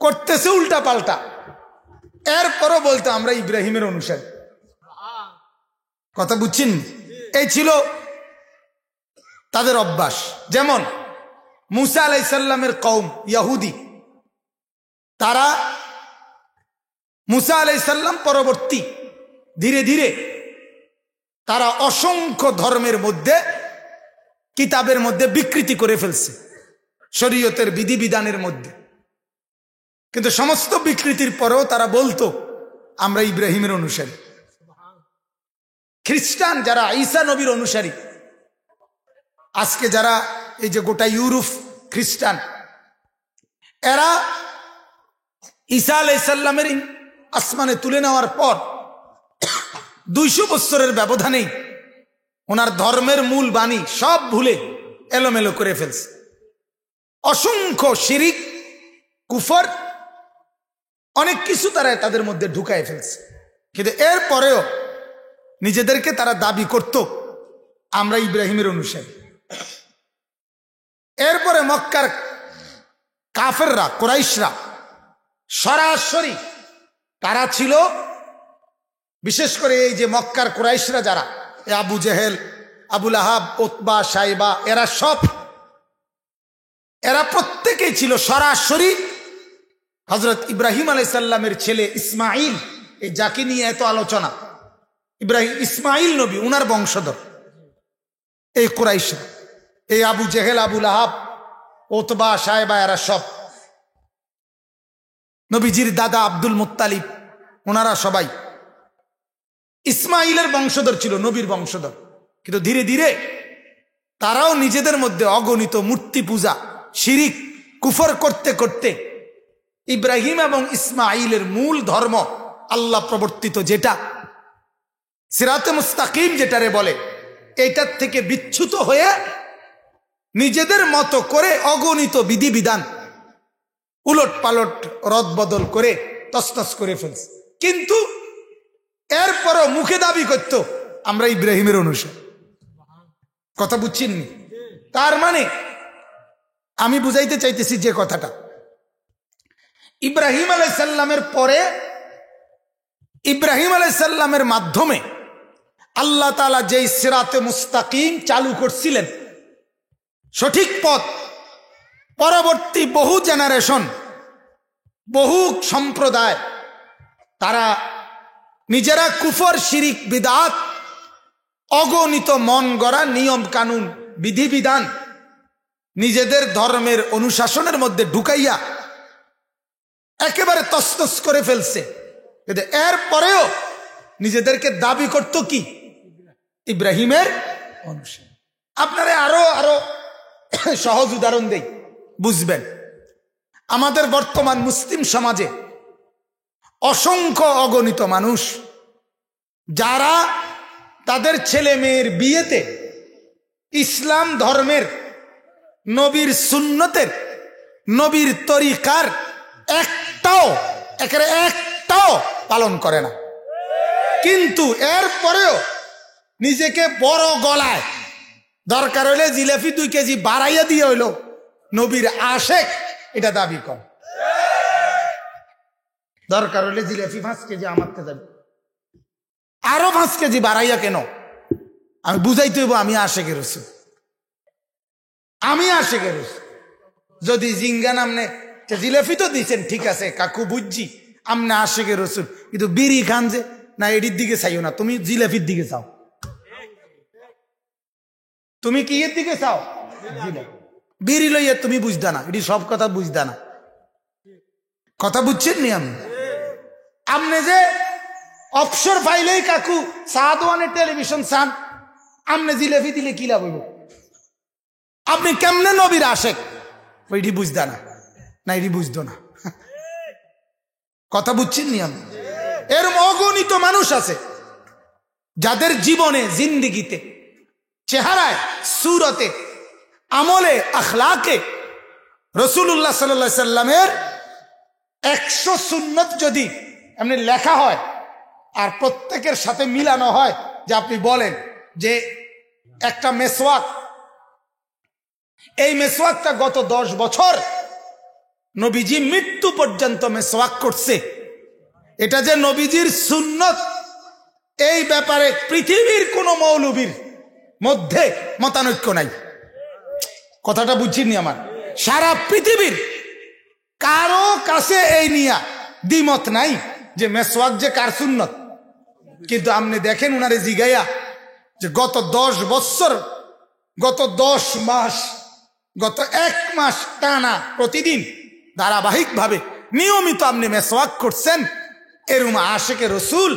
করতেছে উল্টা পাল্টা, এরপরও বলতে আমরা ইব্রাহিমের অনুসারী। কথা বুঝছেন? এই ছিল তাদের অভ্যাস। যেমন মুসা আলাইহিস সালামের কওম ইহুদি, তারা মুসা আলাইহিস সালাম পরবর্তী ধীরে ধীরে তারা অসংখ্য ধর্মের মধ্যে, কিতাবের মধ্যে বিকৃতি করে ফেলছে, শরীয়তের বিধিবিধানের মধ্যে। কিন্তু সমস্ত বিকৃতির পরেও তারা বলতো আমরা ইব্রাহিমের অনুসারী। খ্রিস্টান যারা ঈসা নবীর অনুসারী, আজকে যারা এই যে গোটা ইউরোপ খ্রিস্টান, এরা ঈসা আলাইহিস সালামের আসমানে তুলে নেওয়ার পর 200 বছরের ব্যবধানেই ওনার ধর্মের মূল বাণী সব ভুলে এলোমেলো করে ফেলছে। অসংখ্য শিরিক, কুফর, অনেক কিছু তারা তাদের মধ্যে ঢুকায় ফেলছে। কিন্তু এরপরেও নিজেদেরকে তারা দাবি করত আমরা ইব্রাহিমের অনুসারী। এরপরে মক্কার কাফেররা, কুরাইশরা সরাসরি তারা ছিল, বিশেষ করে এই যে মক্কার কুরাইশরা যারা, আবু জেহেল, আবুল আহাব, উতবা, সাইবা, এরা প্রত্যেকেই ছিল সরাসরি হযরত ইব্রাহিম আলাইহিস সালামের ছেলে ইসমাইল, এই যাকে নিয়ে এত আলোচনা, ইসমাইল নবী উনার বংশধর। এই কুরাইশ, এই আবু জেহেল, আবুল আহাব, উতবা, সাইবা, এরা সব নবীজির দাদা আব্দুল মুত্তালিব, ওনারা সবাই ইসমাইলের বংশধর ছিল, নবীর বংশধর। কিন্তু ধীরে ধীরে তারাও নিজেদের মধ্যে অগণিত মূর্তি পূজা, শিরিক, কুফর করতে করতে ইব্রাহিম এবং ইসমাইলের মূল ধর্ম আল্লাহ প্রবর্তিত যেটা সিরাতে মুস্তাকিম যেটারে বলে, এইটার থেকে বিচ্যুত হয়ে নিজেদের মতো করে অগণিত বিধিবিধান উলট পালট রদবদল করে তছনছ করে ফেলছে। কিন্তু এরপরও মুখে দাবি করত আমরা ইব্রাহিমের অনুসারী। কথা বুঝছেননি? তার মানে আমি বুঝাইতে চাইতেছি যে কথাটা, ইব্রাহিম আলাইহিস সালামের পরে, ইব্রাহিম আলাইহিস সালামের মাধ্যমে আল্লাহ তাআলা যেই সিরাতে মুস্তাকিম চালু করছিলেন, সঠিক পথ, পরবর্তী বহু জেনারেশন, বহু সম্প্রদায় তারা নিজেরা কুফর, শিরিক, বিদআত, অগণিত মন গড়া নিয়ম কানুন, বিধিবিধান নিজেদের ধর্মের অনুশাসনের মধ্যে ঢুকাইয়া একেবারে তছনছ করে ফেলছে। কিন্তু এরপরেও নিজেদেরকে দাবি করত কি? ইব্রাহিমের অনুসারী। আপনারা আরো আরো সহজ উদাহরণ দেই, বুঝবেন। আমাদের বর্তমান মুসলিম সমাজে অসংখ্য অগণিত মানুষ যারা তাদের ছেলে মেয়ের বিয়েতে ইসলাম ধর্মের, নবীর সুন্নতের, নবীর তরিকার একটাও পালন করে না। কিন্তু এরপরেও নিজেকে বড় গলায়, দরকার হইলে জিলাপি 2 কেজি বাড়াইয়া দিয়ে হইল নবীর আশেক, এটা দাবি করে। দরকার হইলে জিলাপি 5 কেজি আমারতে যাবে, আরো 5 কেজি বাড়াইয়া কেন? আমি বুঝাইতে হইব আমি আশেকে রাসূল, আমি আশেকে রাসূল। যদি জিঙ্গা নামনে জিলাপি তো দিচ্ছেন, ঠিক আছে কাকু বুঝছি আমনে আশেকে রাসূল, কিন্তু বিড়ি খান যে না, এটির দিকে চাইও না, তুমি জিলাপির দিকে চাও। তুমি কি এর দিকে চাও? বিড়ি লইয়া তুমি বুঝদা না, এটি সব কথা বুঝদা না। কথা বুঝছেন নি? আপনি যে অবসর পাইলেই কাকু সাদওয়ানের টেলিভিশন চান, আপনি জিলাপি দিলে কি লাভ হইব? আপনি কেমনে নবীর আশেক? ওইটি বুঝদা না, না এটি বুঝতো না। কথা বুঝছেন নি? এরম অগণিত মানুষ আছে যাদের জীবনে, জিন্দিগিতে, চেহারায়, সুরতে, আমলে, আখলাকে রাসূলুল্লাহ সাল্লাল্লাহু আলাইহি সাল্লামের 100 সুন্নত যদি এমনি লেখা হয় আর প্রত্যেকের সাথে মিলানো হয়, যে আপনি বলেন যে একটা মেসওয়াক, এই মেসওয়াকটা গত 10 বছর নবীজি মৃত্যু পর্যন্ত মেসওয়াক করছে, এটা যে নবীজির সুন্নত, এই ব্যাপারে পৃথিবীর কোন মৌলবীর মধ্যে মতানৈক্য নাই। কথাটা বুঝিনি আমার? সারা পৃথিবীর কারো কাছে এই নিয়া দ্বিমত নাই যে মেসওয়াক যে কার সুন্নত। কিন্তু আপনি দেখেন উনারে জিগাইয়া যে গত 10 বছর, গত 10 মাস, গত 1 মাস টানা প্রতিদিন ধারাবাহিকভাবে নিয়মিত আপনি মেসওয়াক করছেন, এরম আশেকে রসুল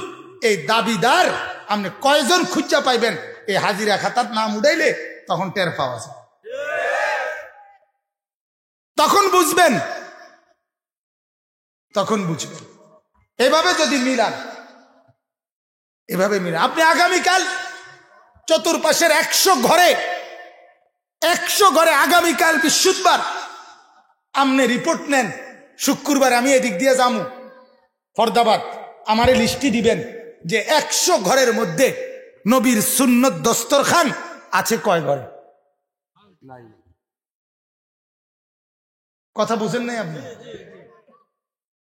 এই দাবিদার আপনি কয়জন খুঁজা পাইবেন? এই হাজিরা খাতার নাম উঠাইলে তখন টের পাওয়া যায়, তখন বুঝবেন, তখন বুঝবেন। এভাবে যদি মিলান, এভাবে মিলান, আপনি আগামীকাল চতুর্পাশের 100 ঘরে আগামীকাল বৃহস্পতিবার আপনি রিপোর্ট নেন, শুক্রবার আমি এদিক দিয়ে যামু ফরদাবাদ, আমারে লিস্টি দিবেন যে 100 ঘরের মধ্যে নবীর সুন্নত দস্তরখান আছে কয় ঘরে? কথা বুঝেন নাই আপনি?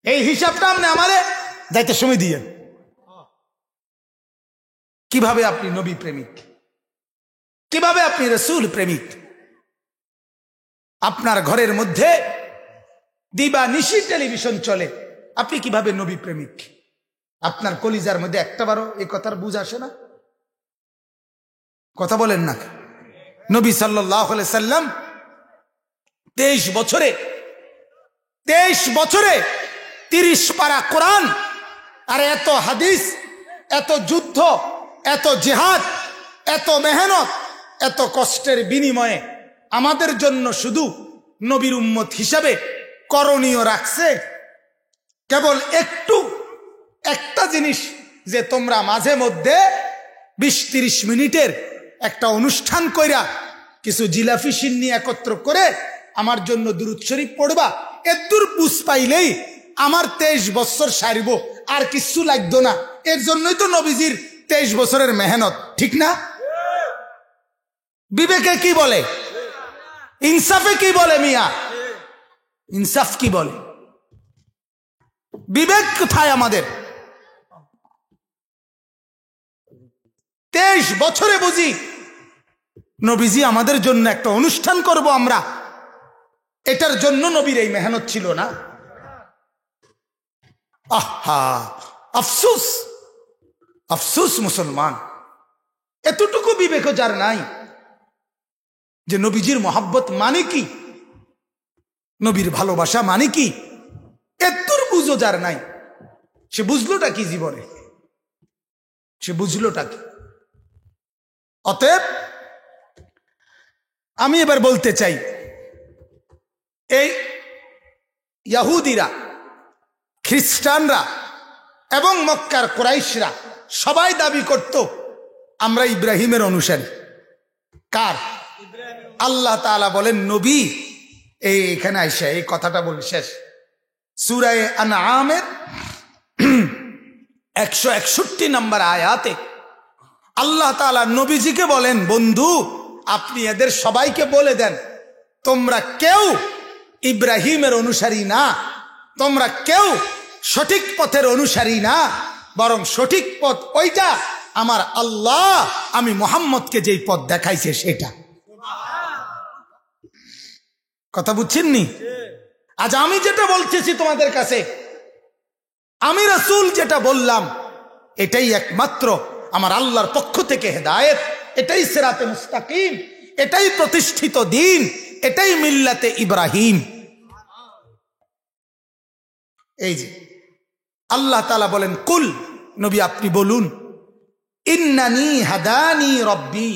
এই হিসাবটা আপনি আমারে যাইতে সময় দিয়ে, কিভাবে আপনি নবী প্রেমিক, কিভাবে আপনি রাসূল প্রেমিক? আপনার ঘরের মধ্যে দিবা নিশি টেলিভিশন চলে, আপনি কিভাবে নবী প্রেমিক? আপনার কলিজার মধ্যে একটাবারও এই কথার বুঝ আসে না? কথা বলেন না। নবী সাল্লাল্লাহু আলাইহি সাল্লাম 23 বছরে 30 পারা কোরআন আর এত হাদিস, এত যুদ্ধ, এত জিহাদ, এত মেহনত, এত কষ্টের বিনিময়ে আমাদের জন্য শুধু নবীর উম্মত হিসাবে করণীয় রাখছে কেবল একটা জিনিস, যে তোমরা মাঝে মধ্যে 20-30 মিনিটের একটা অনুষ্ঠান কইরা কিছু জিলাফি সিন্নি একত্র করে আমার জন্য দুরূদ শরীফ পড়বা। এদুর বুঝ পাইলেই আমার 23 বছর সারিব, আর কিছু লাগতো না। এর জন্যই তো নবীজির 23 বছরের মেহনত, ঠিক না? বিবেকে কি বলে? ইনসাফে কি বলে? মিয়া ইনসাফ কি বলে? বিবেক কোথায় আমাদের? 23 বছরে বুঝি নবীজি আমাদের জন্য একটা অনুষ্ঠান করব আমরা, এটার জন্য নবীর এই মেহনত ছিল না? আহা, আফসোস, আফসোস মুসলমান, এতটুকু বিবেক যার নাই যে নবীজির মহব্বত মানে কি, নবীর ভালোবাসা মানে কি, এতর বুঝো যার নাই। সে বুঝলোটা কি জীবনে? সে বুঝলোটা কি? অতএব আমি এবার বলতে চাই, এই ইহুদিরা, খ্রিস্টানরা এবং মক্কার কুরাইশরা সবাই দাবি করত আমরা ইব্রাহিমের অনুসারী। কার? আল্লাহ তাআলা বলেন নবী, এখানে আইসা এই কথাটা বলি শেষ। সূরা আনআমের 161 নম্বর আয়াতে আল্লাহ তাআলা নবীজিকে বলেন, বন্ধু আপনি এদের সবাইকে বলে দেন তোমরা কেউ ইব্রাহিমের অনুসারী না, তোমরা কেউ সঠিক পথের অনুসারী না, বরং সঠিক পথ ওইটা আমার আল্লাহ আমি মুহাম্মদকে যেই পথ দেখাইছে সেটা। কথা বুঝছেননি? আজ আমি যেটা বলতেছি তোমাদের কাছে, আমি রাসূল যেটা বললাম, এটাই একমাত্র আমার আল্লাহর পক্ষ থেকে হেদায়েত, এটাই সিরাতে মুস্তাকিম, এটাই প্রতিষ্ঠিত দিন, এটাই মিল্লাতে ইব্রাহিম। এই যে আল্লাহ তাআলা বলেন, কুল, নবী আপনি বলুন, ইন্নানি হাদানি রব্বি,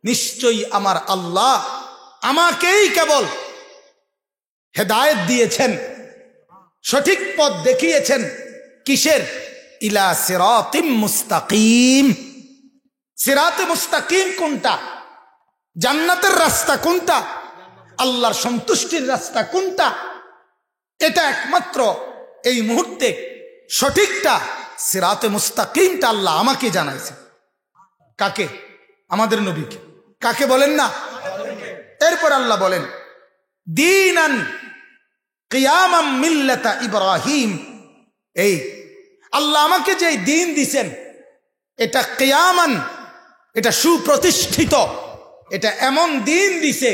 নিশ্চয়ই আমার আল্লাহ আমাকেই কেবল হেদায়েত দিয়েছেন, সঠিক পথ দেখিয়েছেন। কিসের? ইলা সিরাতিম মুস্তাকিম। সিরাতে মুস্তাকিম কোনটা? জান্নাতের রাস্তা কোনটা? আল্লাহর সন্তুষ্টির রাস্তা কোনটা? এটা একমাত্র এই মুহূর্তে সঠিকটা সিরাতে মুস্তাকিমটা আল্লাহ আমাকে জানাইছে। কাকে? আমাদের নবীকে। কাকে বলেন না? এরপর আল্লাহ বলেন দীনান কিয়ামাম মিল্লাতা ইব্রাহিম। এই আল্লাহ আমাকে যে দিন দিছেন এটা কিয়ামান, এটা সুপ্রতিষ্ঠিত, এটা এমন দিন দিছে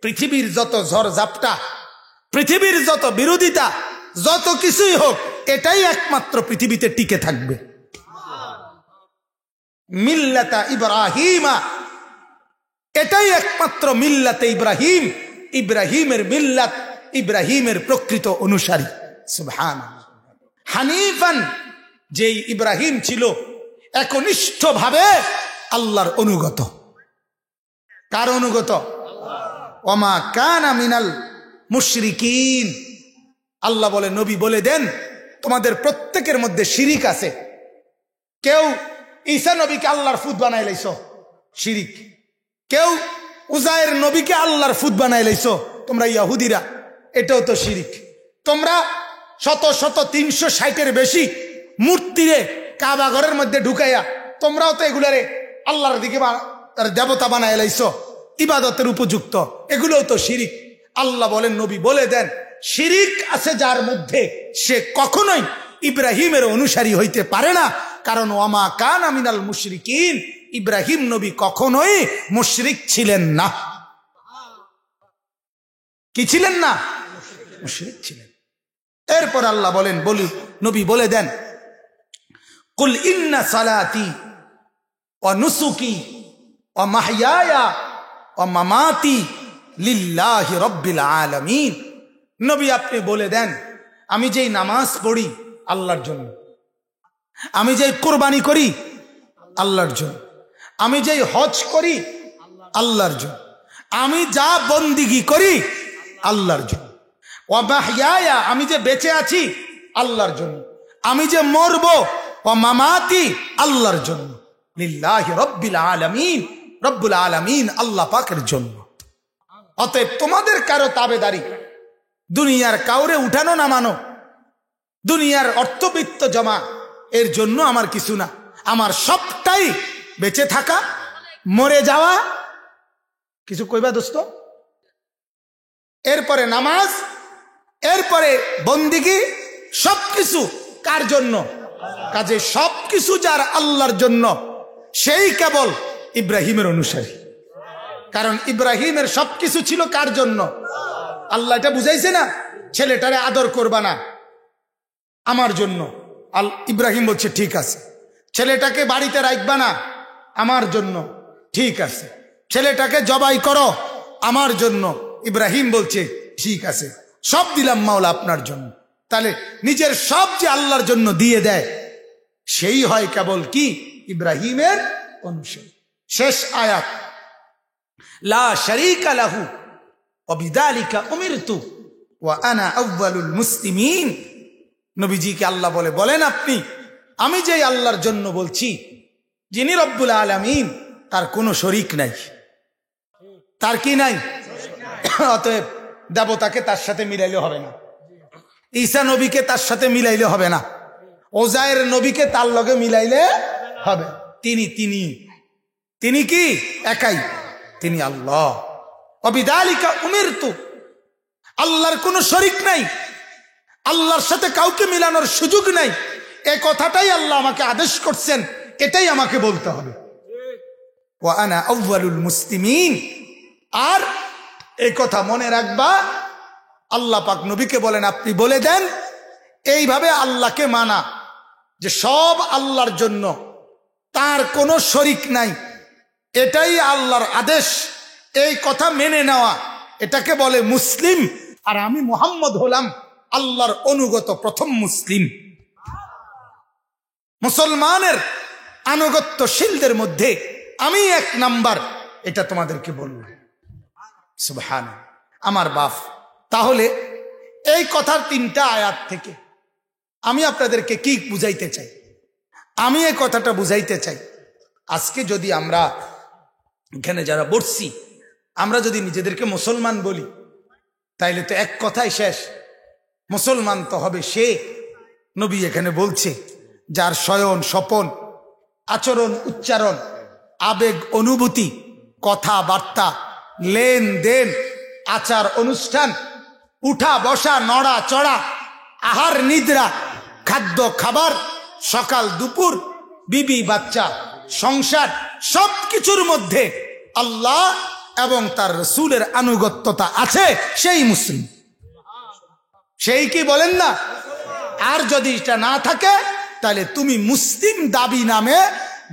পৃথিবীর যত ঝড় ঝাপটা, পৃথিবীর যত বিরোধিতা, যত কিছুই হোক, এটাই একমাত্র পৃথিবীতে টিকে থাকবে। মিল্লাতা ইব্রাহিমা, এটাই একমাত্র মিল্লাতে ইব্রাহিম, ইব্রাহিমের মিল্লাত, ইব্রাহিমের প্রকৃত অনুসারী। সুবহানাল্লাহ। হানিফান, যেই ইব্রাহিম ছিল একনিষ্ঠভাবে আল্লাহর অনুগত। কার অনুগত? ওমা কানা মিনাল মুশরিকিন। আল্লাহ বলে, নবী বলে দেন তোমাদের প্রত্যেকের মধ্যে শিরিক আছে। কেউ ঈসা নবীকে আল্লাহর ফুত বানাই লাইছো, শিরিক। কেউ উজায়ের নবীকে আল্লাহর ফুত বানাই লাইছো, তোমরা ইহুদিরা, এটাও তো শিরিক। তোমরা শত শত 360-এর বেশি মূর্তিরে কাবা ঘরের মধ্যে ঢুকাইয়া তোমরাও তো এগুলারে আল্লাহর দিকে দেবতা বানাই লাইছো, ইবাদতের উপযুক্ত, এগুলোও তো শিরিক। আল্লাহ বলেন, নবী বলে দেন শিরিক আছে যার মধ্যে, সে কখনোই ইব্রাহিমের অনুসারী হইতে পারে না। কারণ ওয়ামা কানা মিনাল মুশরিকিন, ইব্রাহিম নবী কখনোই মুশরিক ছিলেন না। কি ছিলেন না? মুশরিক ছিলেন। এরপর আল্লাহ বলেন, বলি নবী বলে দেন, কুল ইন্না সালাতি ওয়া নুসুকি ওয়া মাহইয়ায়া ওয়া মামাতি লিল্লাহি রাব্বিল আলামিন। নবী আপনি বলে দেন, আমি যেই নামাজ পড়ি আল্লাহর জন্য, আমি যেই কুরবানি করি আল্লাহর জন্য, আমি যেই হজ করি আল্লাহর জন্য, আমি যা বন্দিগি করি আল্লাহর জন্য, ওয়া মাহইয়ায়া আমি যে বেঁচে আছি আল্লাহর জন্য, আমি যে মরব, ওয়া মামাতি আল্লাহর জন্য, লিল্লাহি রাব্বিল আলামিন রব্বুল আলামিন আল্লাহ পাকের জন্য। অতএব তোমাদের কারো তাবেদারি, দুনিয়ার কাউরে উঠানো নামানো, দুনিয়ার অর্থবিত্ত জমা, এর জন্য আমার কিছু না। আমার সবটাই বেঁচে থাকা, মরে যাওয়া। কিছু কইবা দোস্ত? এরপরে নামাজ, এরপরে বন্দিগি, সবকিছু কার জন্য? কাজে সবকিছু যার আল্লাহর জন্য, সেই কেবল ইব্রাহিমের অনুসারী। কারণ ইব্রাহিমের সবকিছু ছিল কার জন্য? আল্লাহ এটা বুঝাইছে না, ছেলেটারে আদর করবা না আমার জন্য। ইব্রাহিম বলছে ঠিক আছে। ছেলেটাকে বাড়িতে রাখবা না আমার জন্য, ঠিক আছে। ছেলেটাকে জবাই করো আমার জন্য, ইব্রাহিম বলছে ঠিক আছে। সব দিলাম মাওলা আপনার জন্য। তাহলে নিজের সব যে আল্লাহর জন্য দিয়ে দেয়, সেই হয় কেবল কি? ইব্রাহিমের অনুসারী। শেষ আয়াত, লা শারীকা লাহু ওয়া বিযালিকা উমিরতু ওয়া আনা আউয়ালুল মুসলিমিন। নবীজিকে আল্লাহ বলেন আপনি, আমি যেই আল্লাহর জন্য বলছি, যিনি রব্বুল আলামিন, তার কোনো শরীক নাই। তার কি নাই? অতএব দেবতাকে তার সাথে মিলাইলে হবে না, ঈসা নবীকে তার সাথে মিলাইলে হবে না, ওজায়ের নবীকে তার লগে মিলাইলে হবে। তিনি কি? একাই, তিনি আল্লাহ। অবিদালিকা উমিরতু, আল্লাহর কোনো শরীক নাই, আল্লাহর সাথে কাউকে মিলানোর সুযোগ নাই। এই কথাটাই আল্লাহ আমাকে আদেশ করছেন, এটাই আমাকে বলতে হবে। ওয়া আনা আউয়ালুল মুসলিমিন। আর এই কথা মনে রাখবা, আল্লাহ পাক নবীকে বলেন আপনি বলে দেন, এইভাবে আল্লাহকে মানা, যে সব আল্লাহর জন্য, তার কোনো শরীক নাই, এটাই আল্লাহর আদেশ। এই কথা মেনে নেওয়া, এটাকে বলে মুসলিম। আর আমি মুহাম্মদ হলাম আল্লাহর অনুগত প্রথম মুসলিম। মুসলমানের আনুগত্যশীলদের মধ্যে আমি 1 নাম্বার, এটা তোমাদেরকে বললাম। সুবহানাল্লাহ, আমার বাপ। তাহলে এই কথার 3টা আয়াত থেকে আমি আপনাদেরকে কি বুঝাইতে চাই? আমি এই কথাটা বুঝাইতে চাই, আজকে যদি আমরা এখানে যারা বসছি, আমরা যদি নিজেদেরকে মুসলমান বলি, তাইলে তো এক কথাই শেষ। মুসলমান তো হবে সে, নবী এখানে বলছে, যার শয়ন স্বপন, আচরণ উচ্চারণ, আবেগ অনুভূতি, কথাবার্তা, লেনদেন, আচার অনুষ্ঠান, উঠা বসা, নড়া চড়া, আহার নিদ্রা, খাদ্য খাবার, সকাল দুপুর, বিবি বাচ্চা, সংসার, সবকিছুর মধ্যে আল্লাহ এবং তার রাসূলের আনুগত্যতা আছে, সেই মুসলিম। সেই কি বলেন না? আর যদি এটা না থাকে, তাহলে তুমি মুসলিম দাবি নামে,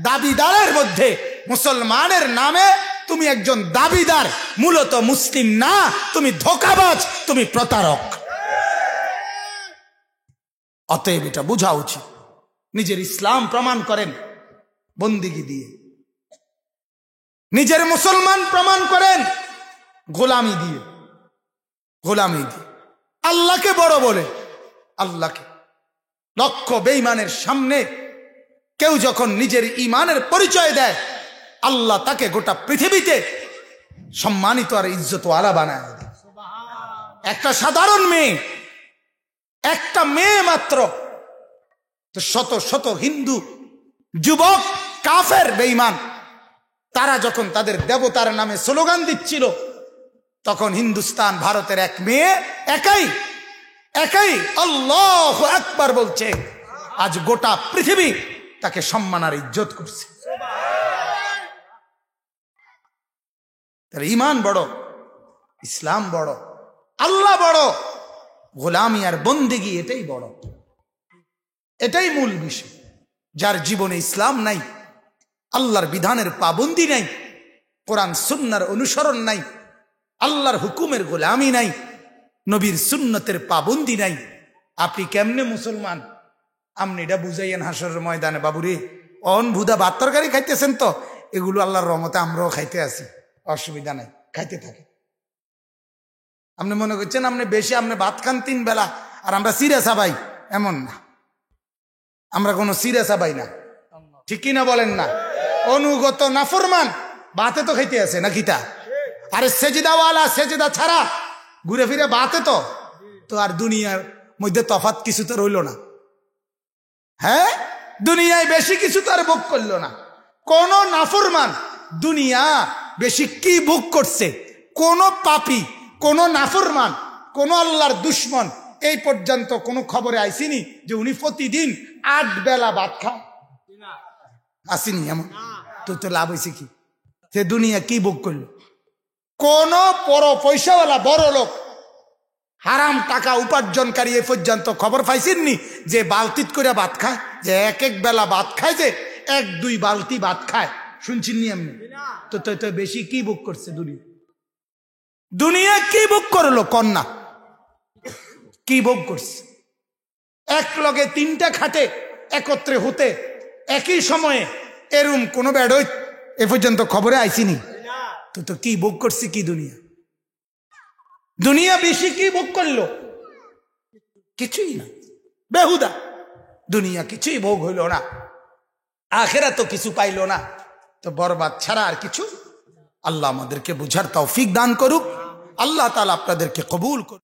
দাবিদারের মধ্যে, মুসলমানের নামে তুমি একজন দাবিদার, মূলত মুসলিম না, তুমি ধোঁকাবাজ, তুমি প্রতারক। অতএব এটা বোঝা উচিত। নিজের ইসলাম প্রমাণ করেন বন্দিগি দিয়ে, নিজের মুসলমান প্রমাণ করেন গোলামি দিয়ে, আল্লাহকে বড় বলে, আল্লাহকে। লক্ষ বেঈমানের সামনে কেউ যখন নিজের ঈমানের পরিচয় দেয়, আল্লাহ তাকে গোটা পৃথিবীতে সম্মানিত আর ইজ্জত ওয়ালা বানায়। একটা সাধারণ মেয়ে, একটা মেয়ে মাত্র, তো শত শত হিন্দু যুবক, কাফের বেঈমান, তারা যখন তাদের দেবতার নামে স্লোগান দিচ্ছিল, তখন হিন্দুস্তান, ভারতের এক মেয়ে একাই আল্লাহু আকবার বলছে। আজ গোটা পৃথিবী তাকে সম্মান আর ইজ্জত করছে। তার ইমান বড়, ইসলাম বড়, আল্লাহ বড়, গোলামি আর বন্দেগি এটাই বড়, এটাই মূল বিষয়। যার জীবনে ইসলাম নাই, আল্লাহর বিধানের পাবন্দি নাই, কোরআন সুন্নাহর অনুসরণ নাই, আল্লাহর হুকুমের গোলামি নাই, নবীর সুন্নতের পাবন্দি নাই, আপনি কেমনে মুসলমান? আপনি এটা বুঝাইয়েন হাসরের ময়দানে, বাবুরে অন ভুদা ভাত তরকারি খাইতেছেন তো, এগুলো আল্লাহর রহমতে আমরাও খাইতে আছি, অসুবিধা নাই, খাইতে থাকে। আপনি মনে করছেন আপনি বেশি, আপনি ভাত খান 3 বেলা আর আমরা সিরা সাবাই, এমন না, আমরা কোনো সিরা সাবাই না, ঠিক কিনা বলেন না? অনুগত নাফরমান বাতে তো খাইতে আছে না কিতা? আরে সেজদাওয়ালা সেজদা ছাড়া ঘুরে ফিরে বাতে তো আর দুনিয়ার মধ্যে তফাৎ কিছু তো রইল না। হ্যাঁ, দুনিয়ায় বেশি কিছু তো আর ভোগ করলো না। কোন নাফরমান দুনিয়া বেশি কি ভোগ করছে? কোন পাপী, কোন নাফরমান, কোন আল্লাহর দুশ্মন এই পর্যন্ত কোন খবরে আইসিনি যে উনি প্রতিদিন 8 বেলা ভাত খান? আসিনি এমন। তো লাভ হয়েছে কি? সে দুনিয়া কি ভোগ করলো? কোন বড় পয়সাওয়ালা বড় লোক হারাম টাকা উপার্জনকারী এ পর্যন্ত খবর পাইছেননি যে বালতিত করে ভাত খায়, যে এক বেলা ভাত খায়, যে 1-2 বালতি ভাত খায়? শুনছেননি এমনি? তো বেশি কি ভোগ করছে দুনিয়া? দুনিয়া কি ভোগ করলো? কন্যা কি ভোগ করছে? এক লগে 3টা খাটে একত্রে হতে একই সময়ে এরম কোনো বেড়ই এ পর্যন্ত খবরে আইসিনি। তো কি ভোগ করছে কি দুনিয়া? দুনিয়া বেশি কি ভোগ করলো? কিছুই না, বেহুদা দুনিয়া, কিছুই ভোগ হইল না, আখেরা তো কিছু পাইল না, তো বরবাদ ছাড়া আর কিছু। আল্লাহ আমাদেরকে বুঝার তৌফিক দান করুক, আল্লাহ তাআলা আপনাদেরকে কবুল করুক।